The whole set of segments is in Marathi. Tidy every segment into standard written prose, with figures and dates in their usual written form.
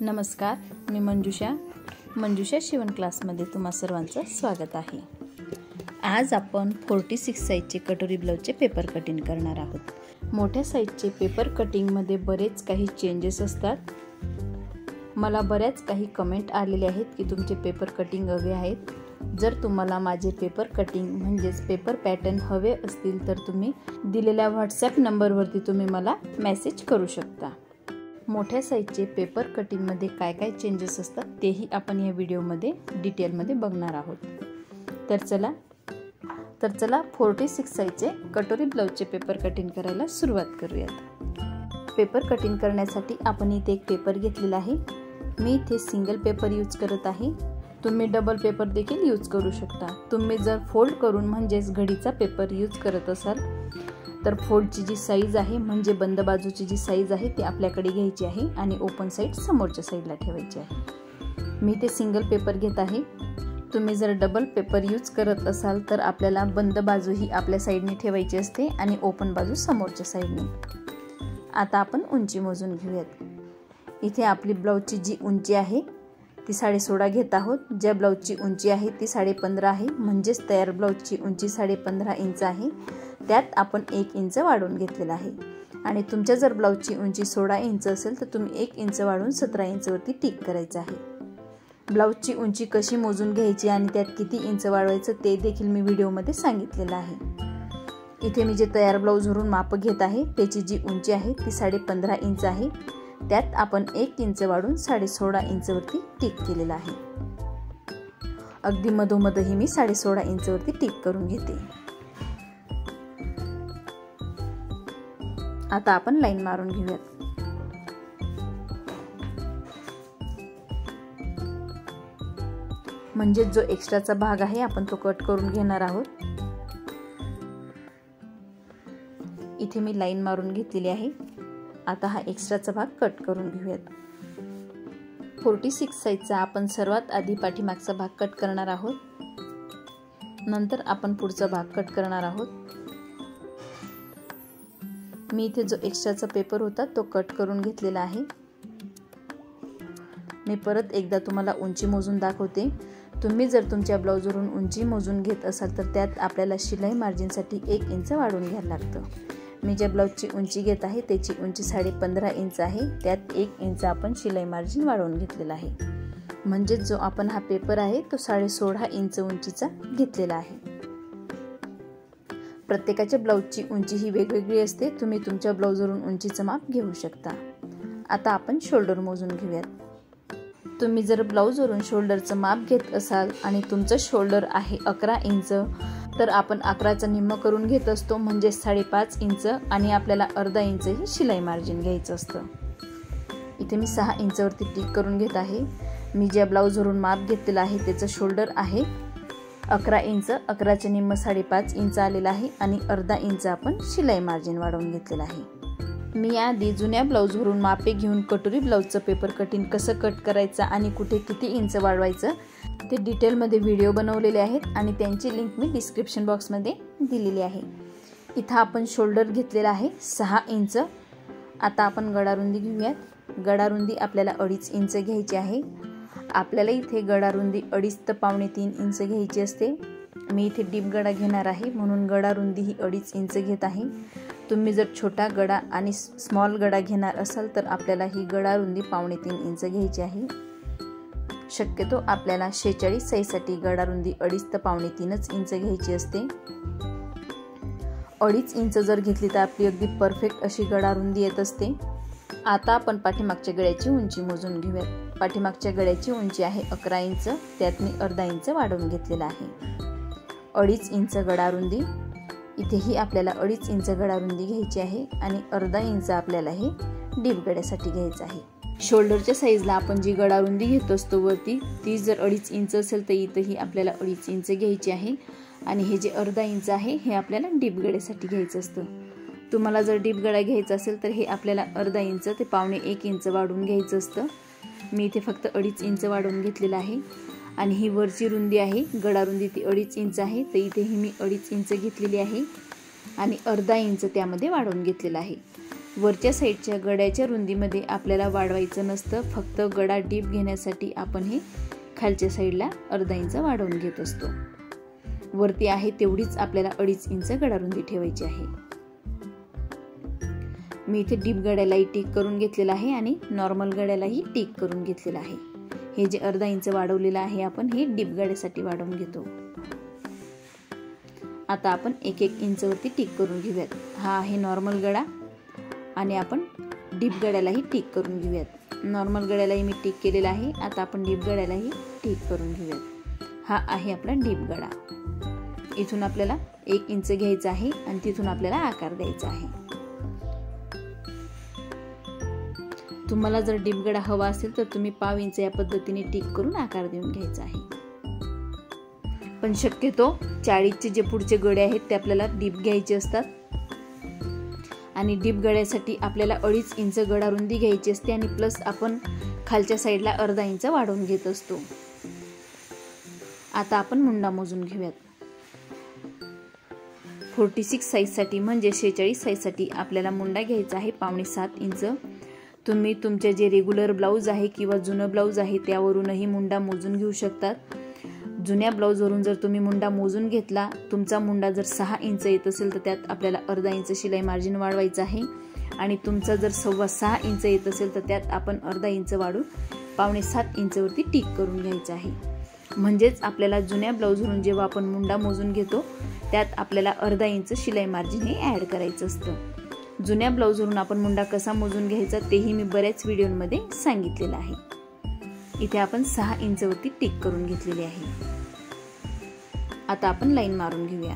नमस्कार, मी मंजुषा शिवण क्लासमध्ये तुम्हा सर्वांचं स्वागत आहे। आज आपण 46 साइजचे कटोरी ब्लाउजचे पेपर कटिंग करणार आहोत। मोठ्या साइजचे पेपर कटिंगमध्ये बरेच काही चेंजेस असतात। मला बऱ्याच काही कमेंट आलेले आहेत की तुमचे पेपर कटिंग हवे आहेत। जर तुम्हाला माझे पेपर कटिंग म्हणजेच पेपर पॅटर्न हवे असतील तर तुम्ही दिलेल्या व्हॉट्सॲप नंबरवरती तुम्ही मला मेसेज करू शकता। मोठ्या साइजचे पेपर कटिंगमध्ये काय काय चेंजेस असतात तेही आपण या व्हिडिओमध्ये डिटेलमध्ये बघणार आहोत। तर चला 46 साइजचे कटोरी ब्लाउजचे पेपर कटिंग करायला सुरुवात करूयात। पेपर कटिंग करण्यासाठी आपण इथे एक पेपर घेतलेला आहे। मी इथे सिंगल पेपर यूज करत आहे। तुम्ही डबल पेपर देखील यूज करू शकता। तुम्ही जर फोल्ड करून म्हणजेच घडीचा पेपर यूज करत असाल तर फोल्डची जी साइज आहे म्हणजे बंद बाजूची जी साइज आहे ती आपल्याकडे घ्यायची आहे आणि ओपन साइड समोरच्या साइडला ठेवायची आहे। मी ते सिंगल पेपर घेत आहे। तुम्ही जर डबल पेपर यूज करत असाल तर आपल्याला बंद बाजू ही आपल्या साइडने ठेवायची असते आणि ओपन बाजू समोरच्या साइडने। आता आपण उंची मोजून घेऊयात। इथे आपली ब्लाउजची जी उंची आहे ती 16.5 घेत आहोत। ज्या ब्लाउजची उंची आहे ती 15.5 आहे, म्हणजेच तयार ब्लाउजची उंची 15.5 इंच आहे। त्यात आपण 1 इंच वाढवून घेतलेला आहे आणि तुमच्या जर ब्लाउजची उंची 16 इंच असेल तर तुम्ही 1 इंच वाढवून 17 इंच वरती टिक करायचं आहे। ब्लाउजची उंची कशी मोजून घ्यायची आणि त्यात किती इंच वाढवायचं ते देखील मी व्हिडिओमध्ये सांगितलेलं आहे। इथे मी जे तयार ब्लाउजवरून माप घेत आहे त्याची जी उंची आहे ती 15.5 इंच आहे। त्यात आपण 1 इंच वाढून 16.5 इंच वरती टिक केलेला आहे। अगदी मधोमधही मी 16.5 इंच वरती टिक करून घेते। आता आपण लाईन मारून घेऊयात। म्हणजे जो एक्स्ट्राचा भाग आहे आपण तो कट करून घेणार आहोत। इथे मी लाईन मारून घेतलेली आहे। आता हा एक्स्ट्राचा भाग कट करून घेऊयात। 46 साइजचा आपण सर्वात आधी पाठीमागचा भाग कट करणार आहोत, नंतर आपण पुढचा भाग कट करणार आहोत। मी इथे जो एक्स्ट्राचा पेपर होता तो कट करून घेतलेला आहे। मी परत एकदा तुम्हाला उंची मोजून दाखवते। तुम्ही जर तुमच्या ब्लाउजवरून उंची मोजून घेत असाल तर त्यात आपल्याला शिलाई मार्जिनसाठी 1 इंच वाढवून घ्यायला लागतं। मी ज्या ब्लाउजची उंची घेत आहे त्याची उंची 15.5 इंच आहे। त्यात 1 इंच आपण शिलाई मार्जिन वाढवून घेतलेला आहे। म्हणजे जो आपण हा पेपर आहे तो 16.5 इंच उंचीचा घेतलेला आहे। प्रत्येकाच्या ब्लाउजची उंची ही वेगवेगळी असते। तुम्ही तुमच्या ब्लाउजवरून उंचीचं माप घेऊ शकता। आता आपण शोल्डर मोजून घेऊयात। तुम्ही जर ब्लाउजवरून शोल्डरचं माप घेत असाल आणि तुमचं शोल्डर आहे 11 इंच तर आपण 11चं निम्म करून घेत असतो म्हणजे 5.5 इंच आणि आपल्याला अर्धा इंच ही शिलाई मार्जिन घ्यायचं असतं। इथे मी 6 इंच वरती टिक करून घेत आहे। मी ज्या ब्लाउजवरून माप घेतलेलं आहे त्याचं शोल्डर आहे 11 इंच, 11चे निम्म 5.5 इंच आलेला आहे आणि अर्धा इंच आपण शिलाई मार्जिन वाढवून घेतलेलं आहे। मी आधी जुन्या ब्लाउजवरून मापे घेऊन कटोरी ब्लाउजचं पेपर कटिंग कसं कट करायचं आणि कुठे किती इंच वाढवायचं ते डिटेलमध्ये व्हिडिओ बनवलेले आहेत आणि त्यांची लिंक मी डिस्क्रिप्शन बॉक्समध्ये दिलेली आहे। इथं आपण शोल्डर घेतलेला आहे 6 इंच। आता आपण गडारुंदी घेऊयात। गडारुंदी आपल्याला 2.5 इंच घ्यायची आहे। आपल्याला इथे गडारुंदी 2.5 ते 3.5 इंच घ्यायची असते। मी इथे डीप गडा घेणार आहे म्हणून गडारुंदी ही 2.5 इंच घेत आहे। तुम्ही जर छोटा गडा आणि स्मॉल गडा घेणार असाल तर आपल्याला ही गडारुंदी 3.5 इंच घ्यायची आहे। शक्यतो आपल्याला 46 साइजसाठी गडारुंदी 2.5 ते 3.5 इंच घ्यायची असते। 2.5 इंच जर घेतली तर आपली अगदी परफेक्ट अशी गडारुंदी येत असते। आता आपण पाठीमागच्या गळ्याची उंची मोजून घेऊयात। पाठीमागच्या गळ्याची उंची आहे 11 इंच, त्यात मी अर्धा इंच वाढवून घेतलेला आहे। 2.5 इंच गडारुंदी, इथेही आपल्याला 2.5 इंच गडारुंदी घ्यायची आहे आणि अर्धा इंच आपल्याला हे डीप गड्यासाठी घ्यायचं आहे। शोल्डरच्या साईजला आपण जी गडारुंदी घेत असतो वरती ती जर 2.5 इंच असेल तर इथेही आपल्याला 2.5 इंच घ्यायची आहे आणि हे जे अर्धा इंच आहे हे आपल्याला डीप गड्यासाठी घ्यायचं असतं। तुम्हाला जर डीप गळा घ्यायचा असेल तर हे आपल्याला अर्धा इंच ते 1.5 इंच वाढवून घ्यायचं असतं। मी इथे फक्त 2.5 इंच वाढवून घेतलेलं आहे आणि ही वरची रुंदी आहे गडारुंदी ती 2.5 इंच आहे तर इथेही मी 2.5 इंच घेतलेली आहे आणि अर्धा इंच त्यामध्ये वाढवून घेतलेला आहे। वरच्या साईडच्या गड्याच्या रुंदीमध्ये आपल्याला वाढवायचं नसतं, फक्त गडा डीप घेण्यासाठी आपण हे खालच्या साईडला अर्धा इंच वाढवून घेत असतो. वरती आहे तेवढीच आपल्याला 2.5 इंच गडा रुंदी ठेवायची आहे. मी इथे डीप गड्यालाही टिक करून घेतलेला आहे आणि नॉर्मल गड्यालाही टिक करून घेतलेला आहे. हे जे अर्धा इंच वाढवलेलं आहे आपण हे डीप गड्यासाठी वाढवून घेतो. आता आपण 1-1 इंच वरती टिक करून घेऊयात. हा आहे नॉर्मल गडा आणि आपण डीप गड्यालाही टिक करून घेऊयात. नॉर्मल गड्यालाही मी टिक केलेला आहे. आता आपण डीप गड्यालाही टिक करून घेऊयात. हा आहे आपला डीप गडा. इथून आपल्याला 1 इंच घ्यायचा आहे आणि तिथून आपल्याला आकार द्यायचा आहे. तुम्हाला जर डीप गडा हवा असेल तर तुम्ही 1/2 इंच या पद्धतीने टिक करून आकार देऊन घ्यायचा आहे. पण शक्यतो 40चे जे पुढचे गडे आहेत ते आपल्याला डीप घ्यायचे असतात आणि डीप गड्यासाठी आपल्याला 2.5 इंच गडा रुंदी घ्यायची असते आणि प्लस आपण खालच्या साईडला अर्धा इंच वाढवून घेत असतो. आता आपण मुंडा मोजून घेऊयात. 46 साईजसाठी म्हणजे 46 साईजसाठी आपल्याला मुंडा घ्यायचा आहे 5.5-7 इंच. तुम्ही तुमचे जे रेग्युलर ब्लाऊज आहे किंवा जुनं ब्लाऊज आहे त्यावरूनही मुंडा मोजून घेऊ शकतात. जुन्या ब्लाऊजवरून जर तुम्ही मुंडा मोजून घेतला, तुमचा मुंडा जर 6 इंच येत असेल तर त्यात आपल्याला अर्धा इंच शिलाई मार्जिन वाढवायचं आहे आणि तुमचा जर 6.25 इंच येत असेल तर त्यात आपण अर्धा इंच वाढून 5.5-7 इंचवरती टिक करून घ्यायचं आहे. म्हणजेच आपल्याला जुन्या ब्लाऊजवरून जेव्हा आपण मुंडा मोजून घेतो त्यात आपल्याला अर्धा इंच शिलाई मार्जिन हे ॲड करायचं असतं. जुन्या ब्लाऊजवरून आपण मुंडा कसा मोजून घ्यायचा तेही मी बऱ्याच व्हिडिओमध्ये सांगितलेलं आहे. इथे आपण 6 इंचवरती टिक करून घेतलेली आहे. आता आपण लाईन मारून घेऊया.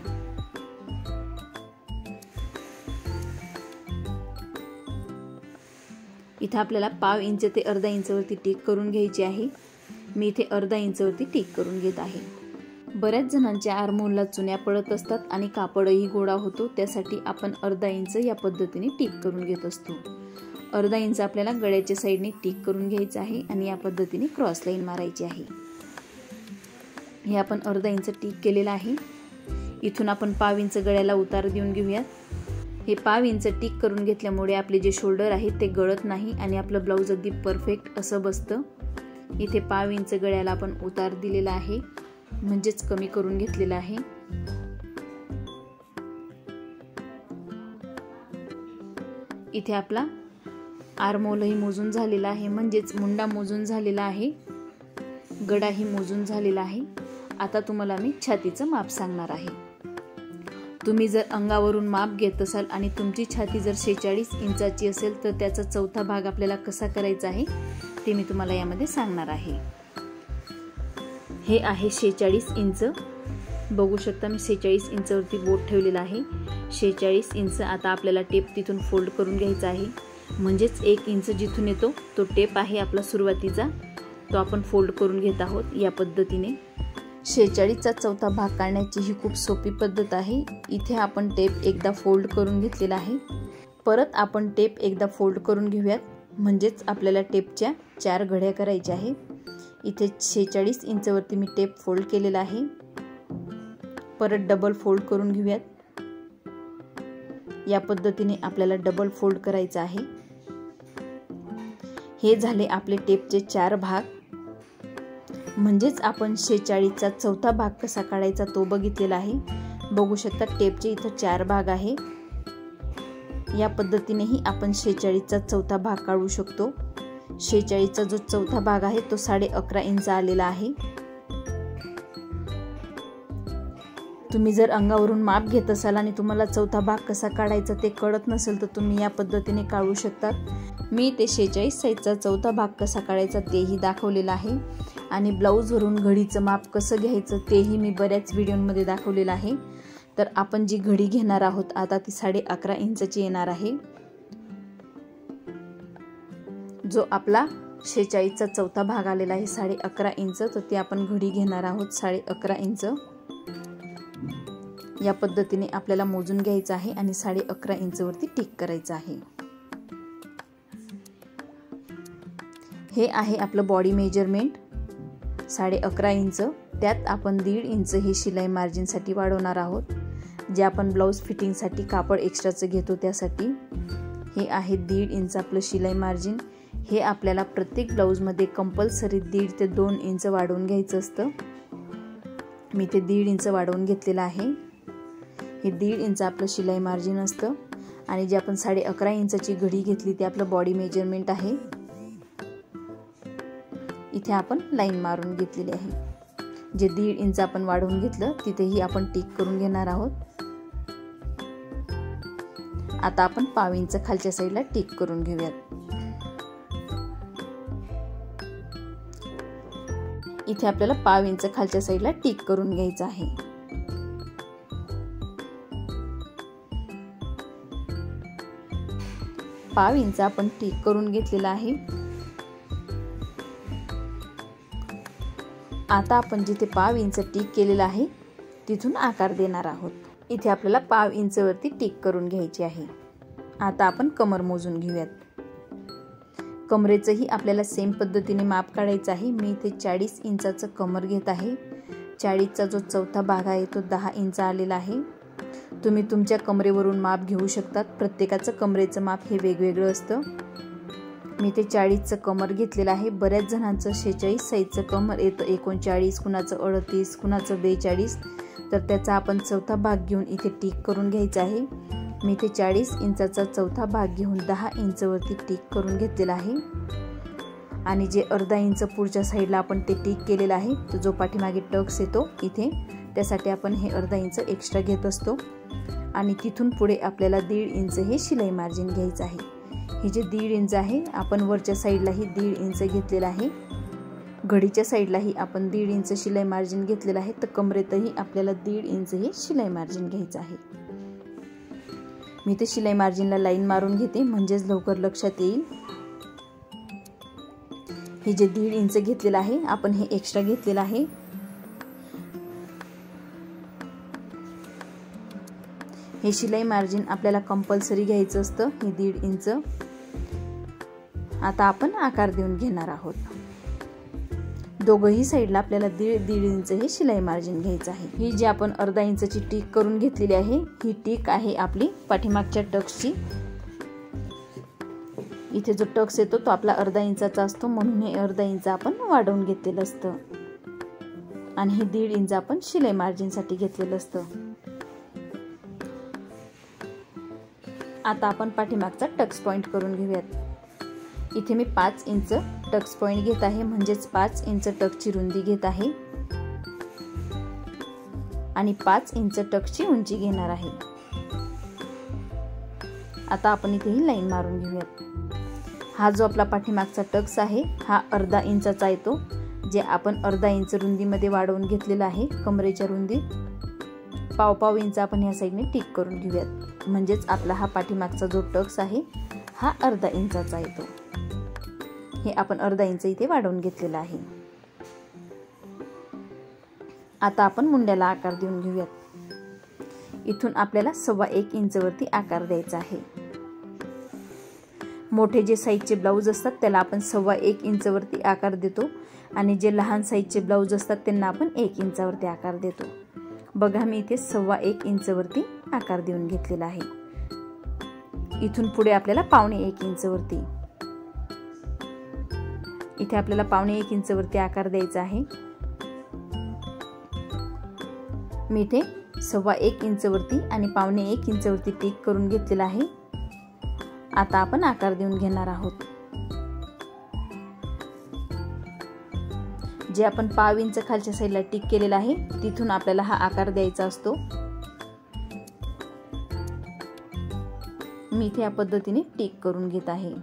इथे आपल्याला 1/2 इंच ते अर्धा इंचवरती टिक करून घ्यायची आहे. मी इथे अर्धा इंचवरती टिक करून घेत आहे. बऱ्याच जणांच्या आर्महोलला चुन्या पडत असतात आणि कापडही गोळा होतो, त्यासाठी आपण अर्धा इंच या पद्धतीने टिक करून घेत असतो. अर्धा इंच आपल्याला गळ्याच्या साईडने टिक करून घ्यायचं आहे आणि या पद्धतीने क्रॉस लाईन मारायची आहे. हे आपण अर्धा इंच टिक केलेला आहे. इथून आपण 1/2 इंच गळ्याला उतार देऊन घेऊयात. हे 1/2 इंच टिक करून घेतल्यामुळे आपले जे शोल्डर आहेत ते गळत नाही आणि आपलं ब्लाऊज अगदी परफेक्ट असं बसतं. इथे 1/2 इंच गळ्याला आपण उतार दिलेला आहे, म्हणजेच कमी करून घेतलेला आहे. इथे आपला आर्महोलही मोजून झालेला आहे, म्हणजेच मुंडा मोजून झालेला आहे, गडाही मोजून झालेला आहे. आता तुम्हाला मी छातीचं माप सांगणार आहे. तुम्ही जर अंगावरून माप घेत असाल आणि तुमची छाती जर 46 इंचाची असेल तर त्याचा 4था भाग आपल्याला कसा करायचा आहे ते मी तुम्हाला यामध्ये सांगणार आहे. हे आहे 46 इंच. बघू शकता मी 46 इंचवरती बोट ठेवलेला आहे. 46 इंच. आता आपल्याला टेप तिथून फोल्ड करून घ्यायचा आहे, म्हणजेच 1 इंच जिथून येतो तो टेप आहे आपला सुरुवातीचा, तो आपण फोल्ड करून घेत आहोत या पद्धतीने. 46चा 4था भाग काढण्याची ही खूप सोपी पद्धत आहे. इथे आपण टेप एकदा फोल्ड करून घेतलेला आहे. परत आपण टेप एकदा फोल्ड करून घेऊयात, म्हणजेच आपल्याला टेपच्या 4 घड्या करायच्या आहेत. इथे 46 इंचवरती मी टेप फोल्ड केलेला आहे. परत डबल फोल्ड करून घेऊयात. या पद्धतीने आपल्याला डबल फोल्ड करायचं आहे. हे झाले आपले टेपचे 4 भाग. म्हणजेच आपण 46चा 4था भाग कसा काढायचा तो बघितलेला आहे. बघू शकता टेपचे इथं 4 भाग आहे. या पद्धतीनेही आपण 46चा 4था भाग काढू शकतो. 46चा जो 4था भाग आहे तो 11.5 इंच आलेला आहे. तुम्ही जर अंगावरून माप घेत असाल आणि तुम्हाला 4था भाग कसा काढायचा ते कळत नसेल तर तुम्ही या पद्धतीने काढू शकता. मी ते 46 साईजचा 4था भाग कसा काढायचा तेही दाखवलेला आहे आणि ब्लाऊजवरून घडीचं माप कसं घ्यायचं तेही मी बऱ्याच व्हिडिओमध्ये दाखवलेलं आहे. तर आपण जी घडी घेणार आहोत आता ती 11.5 इंचची येणार आहे. जो आपला 46चा 4था भाग आलेला आहे 11.5 इंच, तर ती आपण घडी घेणार आहोत 11.5 इंच. या पद्धतीने आपल्याला मोजून घ्यायचं आहे आणि 11.5 इंचवरती टिक करायचं आहे. हे आहे आपलं बॉडी मेजरमेंट 11.5 इंच. त्यात आपण 1.5 इंच हे शिलाई मार्जिनसाठी वाढवणार आहोत, जे आपण ब्लाऊज फिटिंगसाठी कापड एक्स्ट्राचं घेतो त्यासाठी. हे आहे 1.5 इंच आपलं शिलाई मार्जिन। हे आपल्याला प्रत्येक ब्लाऊजमध्ये कंपल्सरी 1.5 ते 2 इंच वाढवून घ्यायचं असतं। मी ते 1.5 इंच वाढवून घेतलेलं आहे। हे 1.5 इंच आपलं शिलाई मार्जिन असतं आणि जे आपण 11.5 इंचाची घडी घेतली ते आपलं बॉडी मेजरमेंट आहे। इथे आपण लाईन मारून घेतलेली आहे। जे 1.5 इंच आपण वाढवून घेतलं तिथेही आपण टिक करून घेणार आहोत। आता आपण 1/2 इंच खालच्या साईडला टिक करून घेऊयात। इथे आपल्याला 1/2 इंच खालच्या साईडला टिक करून घ्यायचं आहे। पाव इंच आपण टिक करून घेतलेला आहे। आता आपण जिथे 1/2 इंच टिक केलेला आहे तिथून आकार देणार आहोत। इथे आपल्याला 1/2 इंच वरती टिक करून घ्यायची आहे। आता आपण कमर मोजून घेऊयात। कमरेचंही आपल्याला सेम पद्धतीने माप काढायचं आहे। मी इथे 40 इंचाचं कमर घेत आहे। 40चा जो चौथा भाग आहे तो 10 इंच आलेला आहे। तुम्ही तुमच्या कमरेवरून माप घेऊ शकतात। प्रत्येकाचं कमरेचं माप हे वेगवेगळं असतं। मी ते 40चं कमर घेतलेलं आहे। बऱ्याच जणांचं 46 साईजचं कमर येतं, 39, कुणाचं 38, कुणाचं 42, तर त्याचा आपण चौथा भाग घेऊन इथे टिक करून घ्यायचा आहे। मी इथे 40 इंचाचा चौथा भाग घेऊन 10 इंच वरती टिक करून घेतलेला आहे आणि जे अर्धा इंच पुढच्या साईडला आपण ते टिक केलेला आहे तो जो पाठीमागे टक्स येतो इथे, त्यासाठी आपण हे अर्धा इंच एक्स्ट्रा घेत असतो आणि तिथून पुढे आपल्याला 1.5 इंच हे शिलाई मार्जिन घ्यायचं आहे। हे जे 1.5 इंच आहे आपण वरच्या साईडलाही 1.5 इंच घेतलेला आहे, घडीच्या साईडलाही आपण 1.5 इंच शिलाई मार्जिन घेतलेला आहे, तर कमरेतही आपल्याला 1.5 इंच हे शिलाई मार्जिन घ्यायचं आहे। मी ते शिलाई मार्जिनला लाईन मारून घेते म्हणजेच लवकर लक्षात येईल। हे जे 1.5 इंच घेतलेलं आहे आपण हे एक्स्ट्रा घेतलेलं आहे। हे शिलाई मार्जिन आपल्याला कंपल्सरी घ्यायचं असतं, हे 1.5 इंच। आता आपण आकार देऊन घेणार आहोत। दोघही साईडला आपल्याला 1.5 इंच हे शिलाई मार्जिन घ्यायचं आहे। ही जी आपण अर्धा इंचची टिक करून घेतलेली आहे ही टिक आहे आपली पाठीमागच्या टक्सची। इथे जो टक्स येतो तो आपला अर्धा इंचाचा असतो म्हणून हे अर्धा इंच आपण वाढवून घेतलेलं असतं आणि हे 1.5 इंच आपण शिलाई मार्जिन साठी घेतलेलं असतं। आता आपण पाठीमागचा टक्स पॉइंट करून घेऊयात। इथे मी 5 इंच टक्स पॉइंट घेत आहे म्हणजेच 5 इंच टक्सची रुंदी घेत आहे आणि 5 इंच टक्सची उंची घेणार आहे। आता आपण इथे ही लाईन मारून घेऊयात। हा जो आपला पाठीमागचा टक्स आहे हा अर्धा इंचाचा येतो, जे आपण अर्धा इंच रुंदीमध्ये वाढवून घेतलेला आहे। कमरेच्या रुंदीत 1/2 इंच आपण या साईडने टिक करून घेऊयात म्हणजेच आपला हा पाठीमागचा जो टक्स आहे हा अर्धा इंचाचा येतो। हे आपण अर्धा इंच इथे वाढवून घेतलेला आहे। आता आपण मुंड्याला आकार देऊन घेऊयात। इथून आपल्याला 1.25 इंच वरती आकार द्यायचा आहे। मोठे जे साईजचे ब्लाऊज असतात त्याला आपण 1.25 इंच वरती आकार देतो आणि जे लहान साईजचे ब्लाऊज असतात त्यांना आपण 1 इंचावरती आकार देतो। बघा मी इथे 1.25 इंच वरती आकार देऊन घेतलेला आहे। इथून पुढे आपल्याला 1.25 इंच वरती, इथे आपल्याला 1.25 इंच वरती आकार द्यायचा आहे। मी इथे 1.25 इंच वरती आणि 1.25 इंच वरती टिक करून घेतलेला आहे। आता आपण आकार देऊन घेणार आहोत। जे आपण 1/2 इंच खालच्या साईडला टिक केलेला आहे तिथून आपल्याला हा आकार द्यायचा असतो। मी इथे या पद्धतीने टिक करून घेत आहे।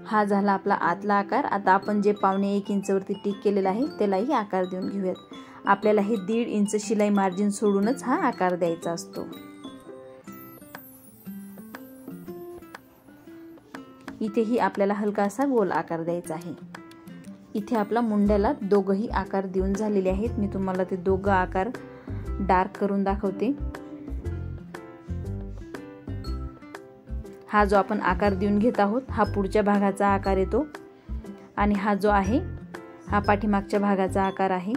हा झाला आपला आतला आकार। आता आपण जे 1.25 इंच वरती टिक केलेला आहे त्यालाही आकार देऊन घेऊयात। आपल्याला हे 1.5 इंच शिलाई मार्जिन सोडूनच हा आकार द्यायचा असतो। इथेही आपल्याला हलका असा गोल आकार द्यायचा आहे। इथे आपला मुंड्याला दोघही आकार देऊन झालेले आहेत। मी तुम्हाला ते दोघं आकार डार्क करून दाखवते। हा जो आपण आकार देऊन घेत आहोत हा पुढच्या भागाचा आकार येतो आणि हा जो आहे हा पाठीमागच्या भागाचा आकार आहे।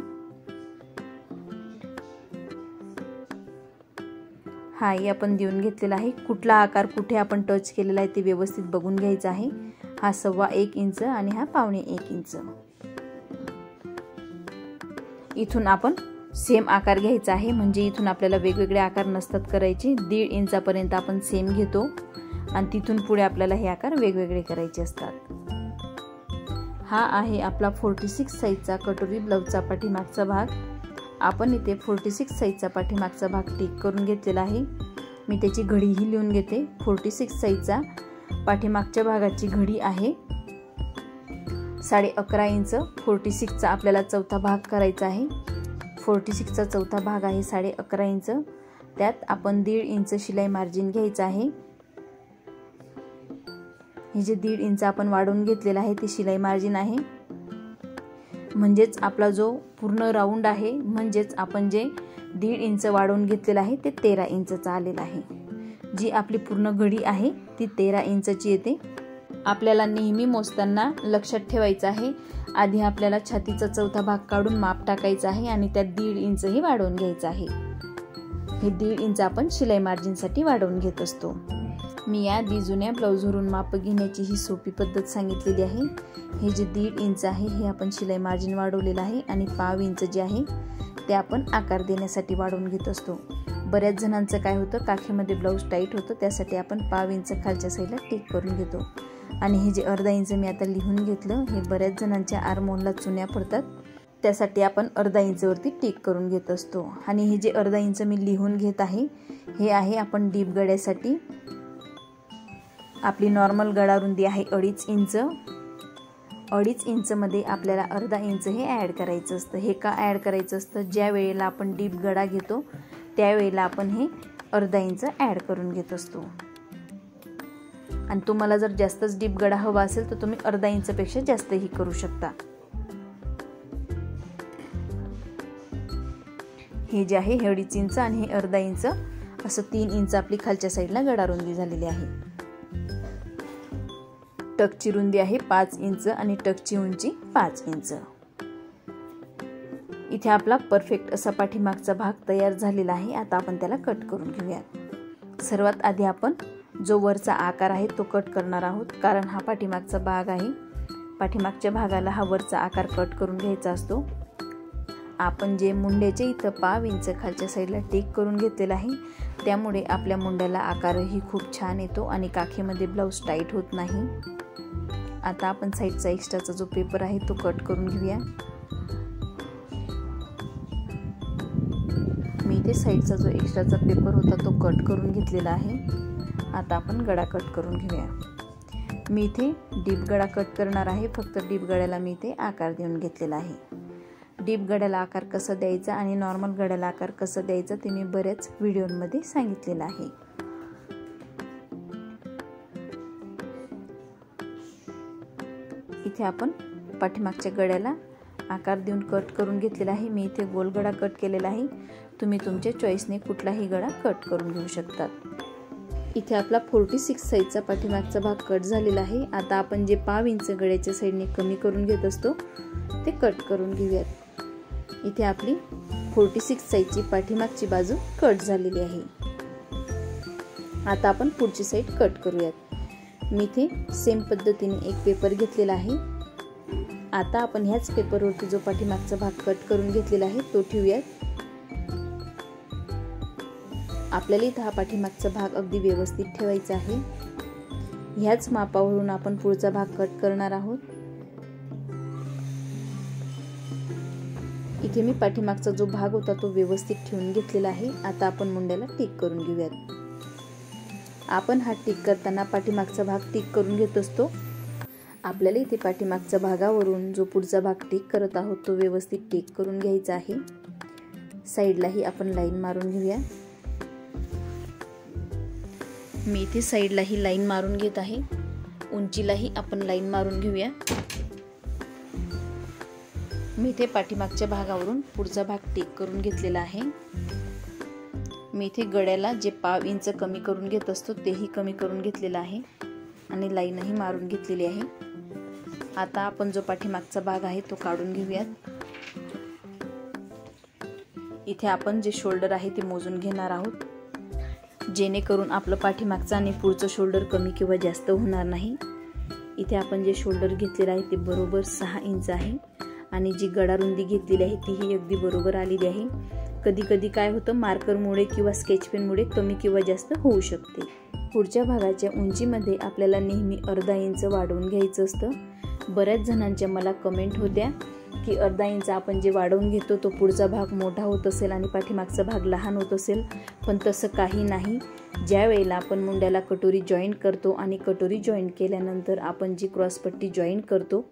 हाही आपण देऊन घेतलेला आहे। कुठला आकार कुठे आपण टच केलेला आहे ते व्यवस्थित बघून घ्यायचं आहे। हा 1.25 इंच आणि हा 1.25 इंच। इथून आपण सेम आकार घ्यायचा आहे, म्हणजे इथून आपल्याला वेगवेगळे आकार नसतात करायचे। 1.5 इंचापर्यंत आपण सेम घेतो आणि तिथून पुढे आपल्याला हे आकार वेगवेगळे करायचे असतात। हा आहे आपला 46 साईजचा कटोरी ब्लाउजचा पाठीमागचा भाग। आपण इथे 46 साईजचा पाठीमागचा भाग टिक करून घेतलेला आहे। मी त्याची घडीही लिहून घेते। 46 साईजचा पाठीमागच्या भागाची घडी आहे 11.5 इंच। 46 चा आपल्याला चौथा भाग करायचा आहे। 46 चा चौथा भाग आहे 11.5 इंच। त्यात आपण 1.5 इंच शिलाई मार्जिन घ्यायचं आहे। हे जे 1.5 इंच आपण वाढवून घेतलेला आहे ते शिलाई मार्जिन आहे। म्हणजेच आपला जो पूर्ण राऊंड आहे, म्हणजेच आपण जे 1.5 इंच वाढवून घेतलेला आहे ते 13 इंचचा आलेला आहे। जी आपली पूर्ण घडी आहे ती 13 इंचची येते। आपल्याला नेहमी मोजताना लक्षात ठेवायचं आहे, आधी आपल्याला छातीचा चौथा भाग काढून माप टाकायचं आहे आणि त्यात 1.5 इंच ही वाढवून घ्यायचं आहे। हे 1.5 इंच आपण शिलाई मार्जिनसाठी वाढवून घेत असतो। मी याआधी जुन्या ब्लाऊजवरून माप घेण्याची ही सोपी पद्धत सांगितलेली आहे। हे जे 1.5 इंच आहे हे आपण शिलाई मार्जिन वाढवलेलं आहे आणि 1.25 इंच जे आहे ते आपण आकार देण्यासाठी वाढवून घेत असतो। बऱ्याच जणांचं काय होतं, काखेमध्ये ब्लाऊज टाईट होतं, त्यासाठी आपण 1.25 इंच खालच्या साईडला टिक करून घेतो। आणि हे जे 1/2 इंच मी आता लिहून घेतलं, हे बऱ्याच जणांच्या आर्महोलला चुन्या पडतात, त्यासाठी आपण 1/2 इंचवरती टिक करून घेत असतो। आणि हे जे 1/2 इंच मी लिहून घेत आहे हे आहे आपण डीप गळ्यासाठी। आपली नॉर्मल गळा रुंदी आहे 2.5 इंच। 2.5 इंचमध्ये आपल्याला 1/2 इंच हे ॲड करायचं असतं। हे का ॲड करायचं असतं, ज्या वेळेला आपण डीप गळा घेतो त्यावेळेला आपण हे 1/2 इंच ॲड करून घेत असतो। आणि तुम्हाला जर जास्तच डीप गळा हवा असेल तर तुम्ही 1/2 इंचपेक्षा जास्तही करू शकता। हे जे आहे 2.5 इंच आणि हे 1/2 इंच, असं 3 इंच आपली खालच्या साईडला गळा रुंदी झालेली आहे। टकची रुंदी आहे 5 इंच आणि टकची उंची 5 इंच। इथे आपला परफेक्ट असा पाठीमागचा भाग तयार झालेला आहे। आता आपण त्याला कट करून घेऊया। सर्वात आधी आपण जो वरचा आकार आहे तो कट करणार आहोत, कारण हा पाठीमागचा भाग आहे। पाठीमागच्या भागाला हा वरचा आकार कट करून घ्यायचा असतो। आपण जे मुंड्याच्या इथं 1.25 इंच खालच्या साईडला टिक करून घेतलेला आहे, त्यामुळे आपल्या मुंड्याला आकारही खूप छान येतो आणि काखेमध्ये ब्लाऊज टाईट होत नाही। आता आपण साईडचा एक्स्ट्राचा जो पेपर आहे तो कट करून घेऊया। मी इथे साईडचा जो एक्स्ट्राचा पेपर होता तो कट करून घेतलेला आहे। आता आपण गळा कट करून घेऊया। मी इथे डीप गळा कट करणार आहे, फक्त डीप गळ्याला मी इथे आकार देऊन घेतलेला आहे। डीप गळ्याला आकार कसा द्यायचा आणि नॉर्मल गळ्याला आकार कसा द्यायचा ते मी बऱ्याच व्हिडिओमध्ये सांगितलेलं आहे। इथे आपण पाठीमागच्या गळ्याला आकार देऊन कट करून घेतलेला आहे। मी इथे गोल गळा कट केलेला आहे, तुम्ही तुमच्या चॉईसने कुठलाही गळा कट करून घेऊ शकतात। इथे आपला 46 साईजचा पाठीमागचा भाग कट झालेला आहे। आता आपण जे 1.25 इंच गळ्याच्या साईडने कमी करून घेत असतो ते कट करून घेऊयात। इथे आपली 46 साईजची पाठीमागची बाजू कट झालेली आहे। आता आपण पुढची साईड कट करूयात। मी इथे सेम पद्धतीने एक पेपर घेतलेला आहे। आता आपण ह्याच पेपरवरती जो पाठीमागचा भाग कट करून घेतलेला आहे तो ठेवूयात। आपल्याला इथं हा पाठीमागचा भाग अगदी व्यवस्थित ठेवायचा आहे। ह्याच मापावरून आपण पुढचा भाग कट करणार आहोत। इथे मी पाठीमागचा जो भाग होता तो व्यवस्थित ठेवून घेतलेला आहे। आता आपण मुंड्याला टिक करून घेऊयात। आपण हा टिक करताना पाठीमागचा भाग टिक करून घेत असतो। आपल्याला इथे पाठीमागच्या भागावरून जो पुढचा भाग टिक करत आहोत तो व्यवस्थित टिक करून घ्यायचा आहे। साईडलाही आपण लाईन मारून घेऊया। मी इथे साईडलाही लाईन मारून घेत आहे, उंचीलाही आपण लाईन मारून घेऊया। मी इथे पाठीमागच्या भागावरून पुढचा भाग टिक करून घेतलेला आहे। मी इथे गळ्याला जे 1.25 इंच कमी करून घेत असतो तेही कमी करून घेतलेला आहे आणि लाईनही मारून घेतलेली आहे। आता आपण जो पाठीमागचा भाग आहे तो काढून घेऊयात। इथे आपण जे शोल्डर आहे ते मोजून घेणार आहोत। जेणेकरून आपलं पाठीमागचं आणि पुढचं शोल्डर कमी किंवा जास्त होणार नाही। इथे आपण जे शोल्डर घेतलेलं आहे ते बरोबर 6 इंच आहे आणि जी गडारुंदी घेतलेली आहे तीही अगदी बरोबर आलेली आहे। कधी कधी काय होतं, मार्करमुळे किंवा स्केच पेनमुळे कमी किंवा जास्त होऊ शकते। पुढच्या भागाच्या उंचीमध्ये आपल्याला नेहमी अर्धा इंच वाढवून घ्यायचं असतं। बऱ्याच जणांच्या मला कमेंट होत्या की अर्धा इंच आपण जे वाढवून घेतो तो पुढचा भाग मोठा होत असेल आणि पाठीमागचा भाग लहान होत असेल, पण तसं काही नाही। ज्या वेळेला आपण मुंड्याला कटोरी जॉईंट करतो आणि कटोरी जॉईंट केल्यानंतर आपण जी क्रॉसपट्टी जॉईंट करतो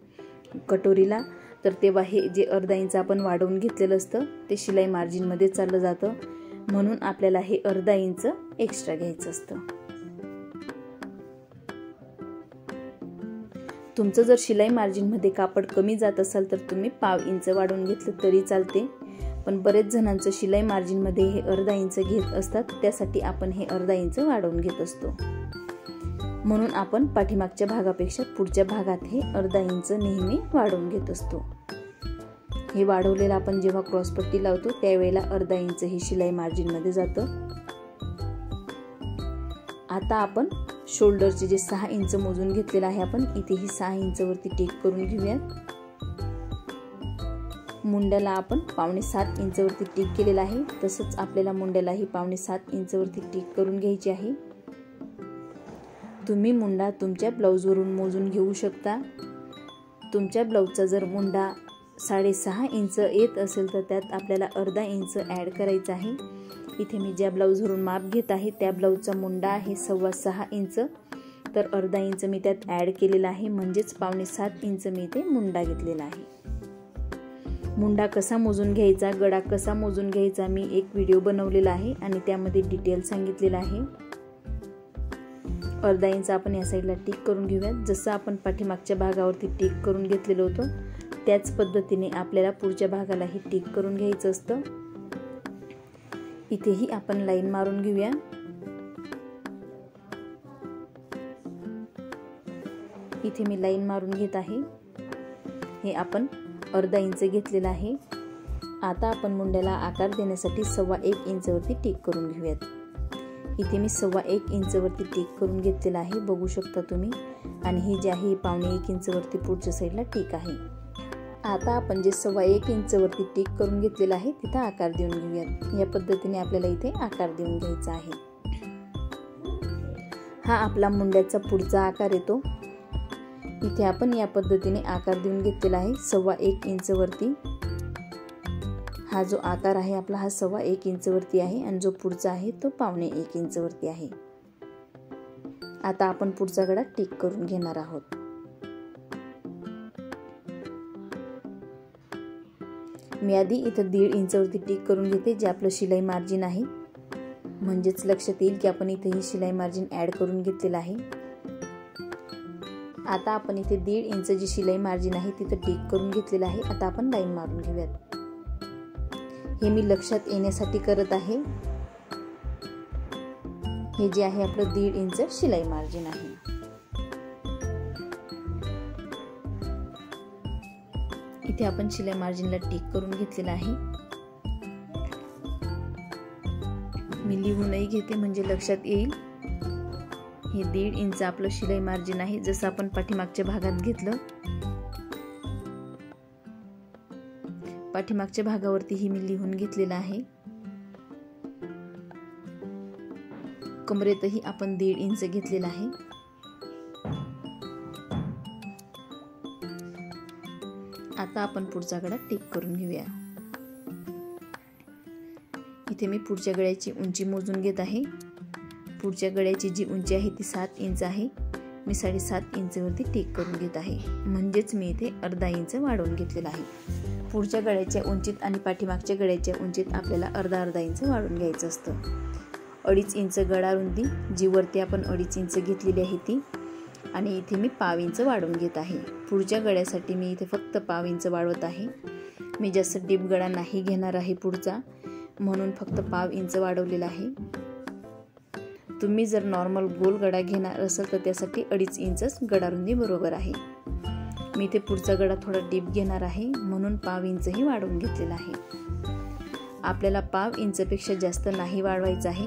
कटोरीला, तर तेव्हा हे जे अर्धा इंच आपण वाढवून घेतलेलं असतं ते शिलाई मार्जिनमध्ये चाललं जातं, म्हणून आपल्याला हे अर्धा इंच एक्स्ट्रा घ्यायचं असतं। तुमचं जर शिलाई मार्जिनमध्ये कापड कमी जात असेल तर तुम्ही पाव इंच वाढवून घेतलं तरी चालते, पण बरेच जणांचं शिलाई मार्जिनमध्ये हे अर्धा इंच घेत असतात, त्यासाठी आपण हे अर्धा इंच वाढवून घेत असतो। म्हणून आपण पाठीमागच्या भागापेक्षा पुढच्या भागात हे अर्धा इंच नेहमी वाढवून घेत असतो। हे वाढवलेलं आपण जेव्हा क्रॉसपट्टी लावतो त्यावेळेला अर्धा इंच ही शिलाई मार्जिनमध्ये जातं। आता आपण शोल्डरचे जे 6 इंच मोजून घेतलेलं आहे आपण इथेही 6 इंच वरती टिक करून घेऊयात। मुंड्याला आपण 7.5 इंच वरती टिक केलेलं आहे, तसंच आपल्याला मुंड्यालाही 7.5 इंच वरती टिक करून घ्यायची आहे। तुम्ही मुंडा तुमच्या ब्लाऊजवरून मोजून घेऊ शकता। तुमच्या ब्लाऊजचा जर मुंडा 6.5 इंच येत असेल तर त्यात आपल्याला अर्धा इंच ॲड करायचा आहे। इथे मी ज्या ब्लाऊजवरून माप घेत आहे त्या ब्लाऊजचा मुंडा आहे 6.25 इंच, तर अर्धा इंच मी त्यात ॲड केलेला आहे, म्हणजेच 7.5 इंच मी इथे मुंडा घेतलेला आहे। मुंडा कसा मोजून घ्यायचा, गडा कसा मोजून घ्यायचा मी एक व्हिडिओ बनवलेला आहे आणि त्यामध्ये डिटेल सांगितलेलं आहे। अर्धा इंच आपण या साईडला टिक करून घेऊयात। जसं आपण पाठीमागच्या भागावरती टिक करून घेतलेलं होतं त्याच पद्धतीने आपल्याला पुढच्या भागालाही टिक करून घ्यायचं असतं। इथेही आपण लाईन मारून घेऊया। इथे मी लाईन मारून घेत आहे। हे आपण अर्धा इंच घेतलेला आहे। आता आपण मुंड्याला आकार देण्यासाठी 1.25 इंच वरती टिक करून घेऊयात। इथे मी 1.25 इंच वरती टिक करून घेतलेला आहे, बघू शकता तुम्ही, आणि ही जी आहे 1.25 इंच वरती पुढच्या साईडला टिक आहे। आता आपण जे 1.25 इंच वरती टिक करून घेतलेला आहे तिथं आकार देऊन घेऊयात। या पद्धतीने आपल्याला इथे आकार देऊन घ्यायचा आहे। हा आपला मुंड्याचा पुढचा आकार येतो। इथे आपण या पद्धतीने आकार देऊन घेतलेला आहे 1.25 इंच वरती। हा जो आकार आहे आपला हा 1.25 इंच वरती आहे आणि जो पुढचा आहे तो 1.25 इंच वरती आहे। आता आपण पुढचा गडा टिक करून घेणार आहोत। मी आधी इथं 1.5 इंच वरती टिक करून घेते, जे आपलं शिलाई मार्जिन आहे, म्हणजेच लक्षात येईल की आपण इथे ही शिलाई मार्जिन ॲड करून घेतलेलं आहे। आता आपण इथे 1.5 इंच जी शिलाई मार्जिन आहे तिथं टिक करून घेतलेलं आहे। आता आपण लाईन मारून घेऊयात। हे मी लक्षात येण्यासाठी करत आहे। हे जे आहे आपलं 1.5 इंच शिलाई मार्जिन आहे। इथे आपण शिलाई मार्जिनला टिक करून घेतलेलं आहे। मी लिहूनही घेते म्हणजे लक्षात येईल। हे 1.5 इंच आपलं शिलाई मार्जिन आहे, जसं आपण पाठीमागच्या भागात घेतलं। पाठीमागच्या भागावरतीही मी लिहून घेतलेलं आहे। कमरेतही आपण 1.5 इंच घेतलेला आहे। आता आपण पुढचा गडा टिक करून घेऊया। इथे मी पुढच्या गळ्याची उंची मोजून घेत आहे। पुढच्या गळ्याची जी उंची आहे ती 7 इंच आहे। मी 7.5 इंच वरती टिक करून घेत आहे, म्हणजेच मी इथे अर्धा इंच वाढवून घेतलेला आहे। पुढच्या गळ्याच्या उंचीत आणि पाठीमागच्या गळ्याच्या उंचीत आपल्याला अर्धा इंच वाढवून घ्यायचं असतं। 2.5 इंच गळा रुंदी, जी वरती आपण 2.5 इंच घेतलेली आहे ती, आणि इथे मी पाव इंच वाढवून घेत आहे। पुढच्या गळ्यासाठी मी इथे फक्त पाव इंच वाढवत आहे। मी जास्त डीप गळा नाही घेणार आहे पुढचा, म्हणून फक्त पाव इंच वाढवलेला आहे। तुम्ही जर नॉर्मल गोल गळा घेणार असाल तर त्यासाठी 2.5 इंचच गळा रुंदी बरोबर आहे। मी इथे पुढचा गळा थोडा डीप घेणार आहे, म्हणून पाव इंचही वाढवून घेतलेला आहे। आपल्याला पाव इंचपेक्षा जास्त नाही वाढवायचं आहे।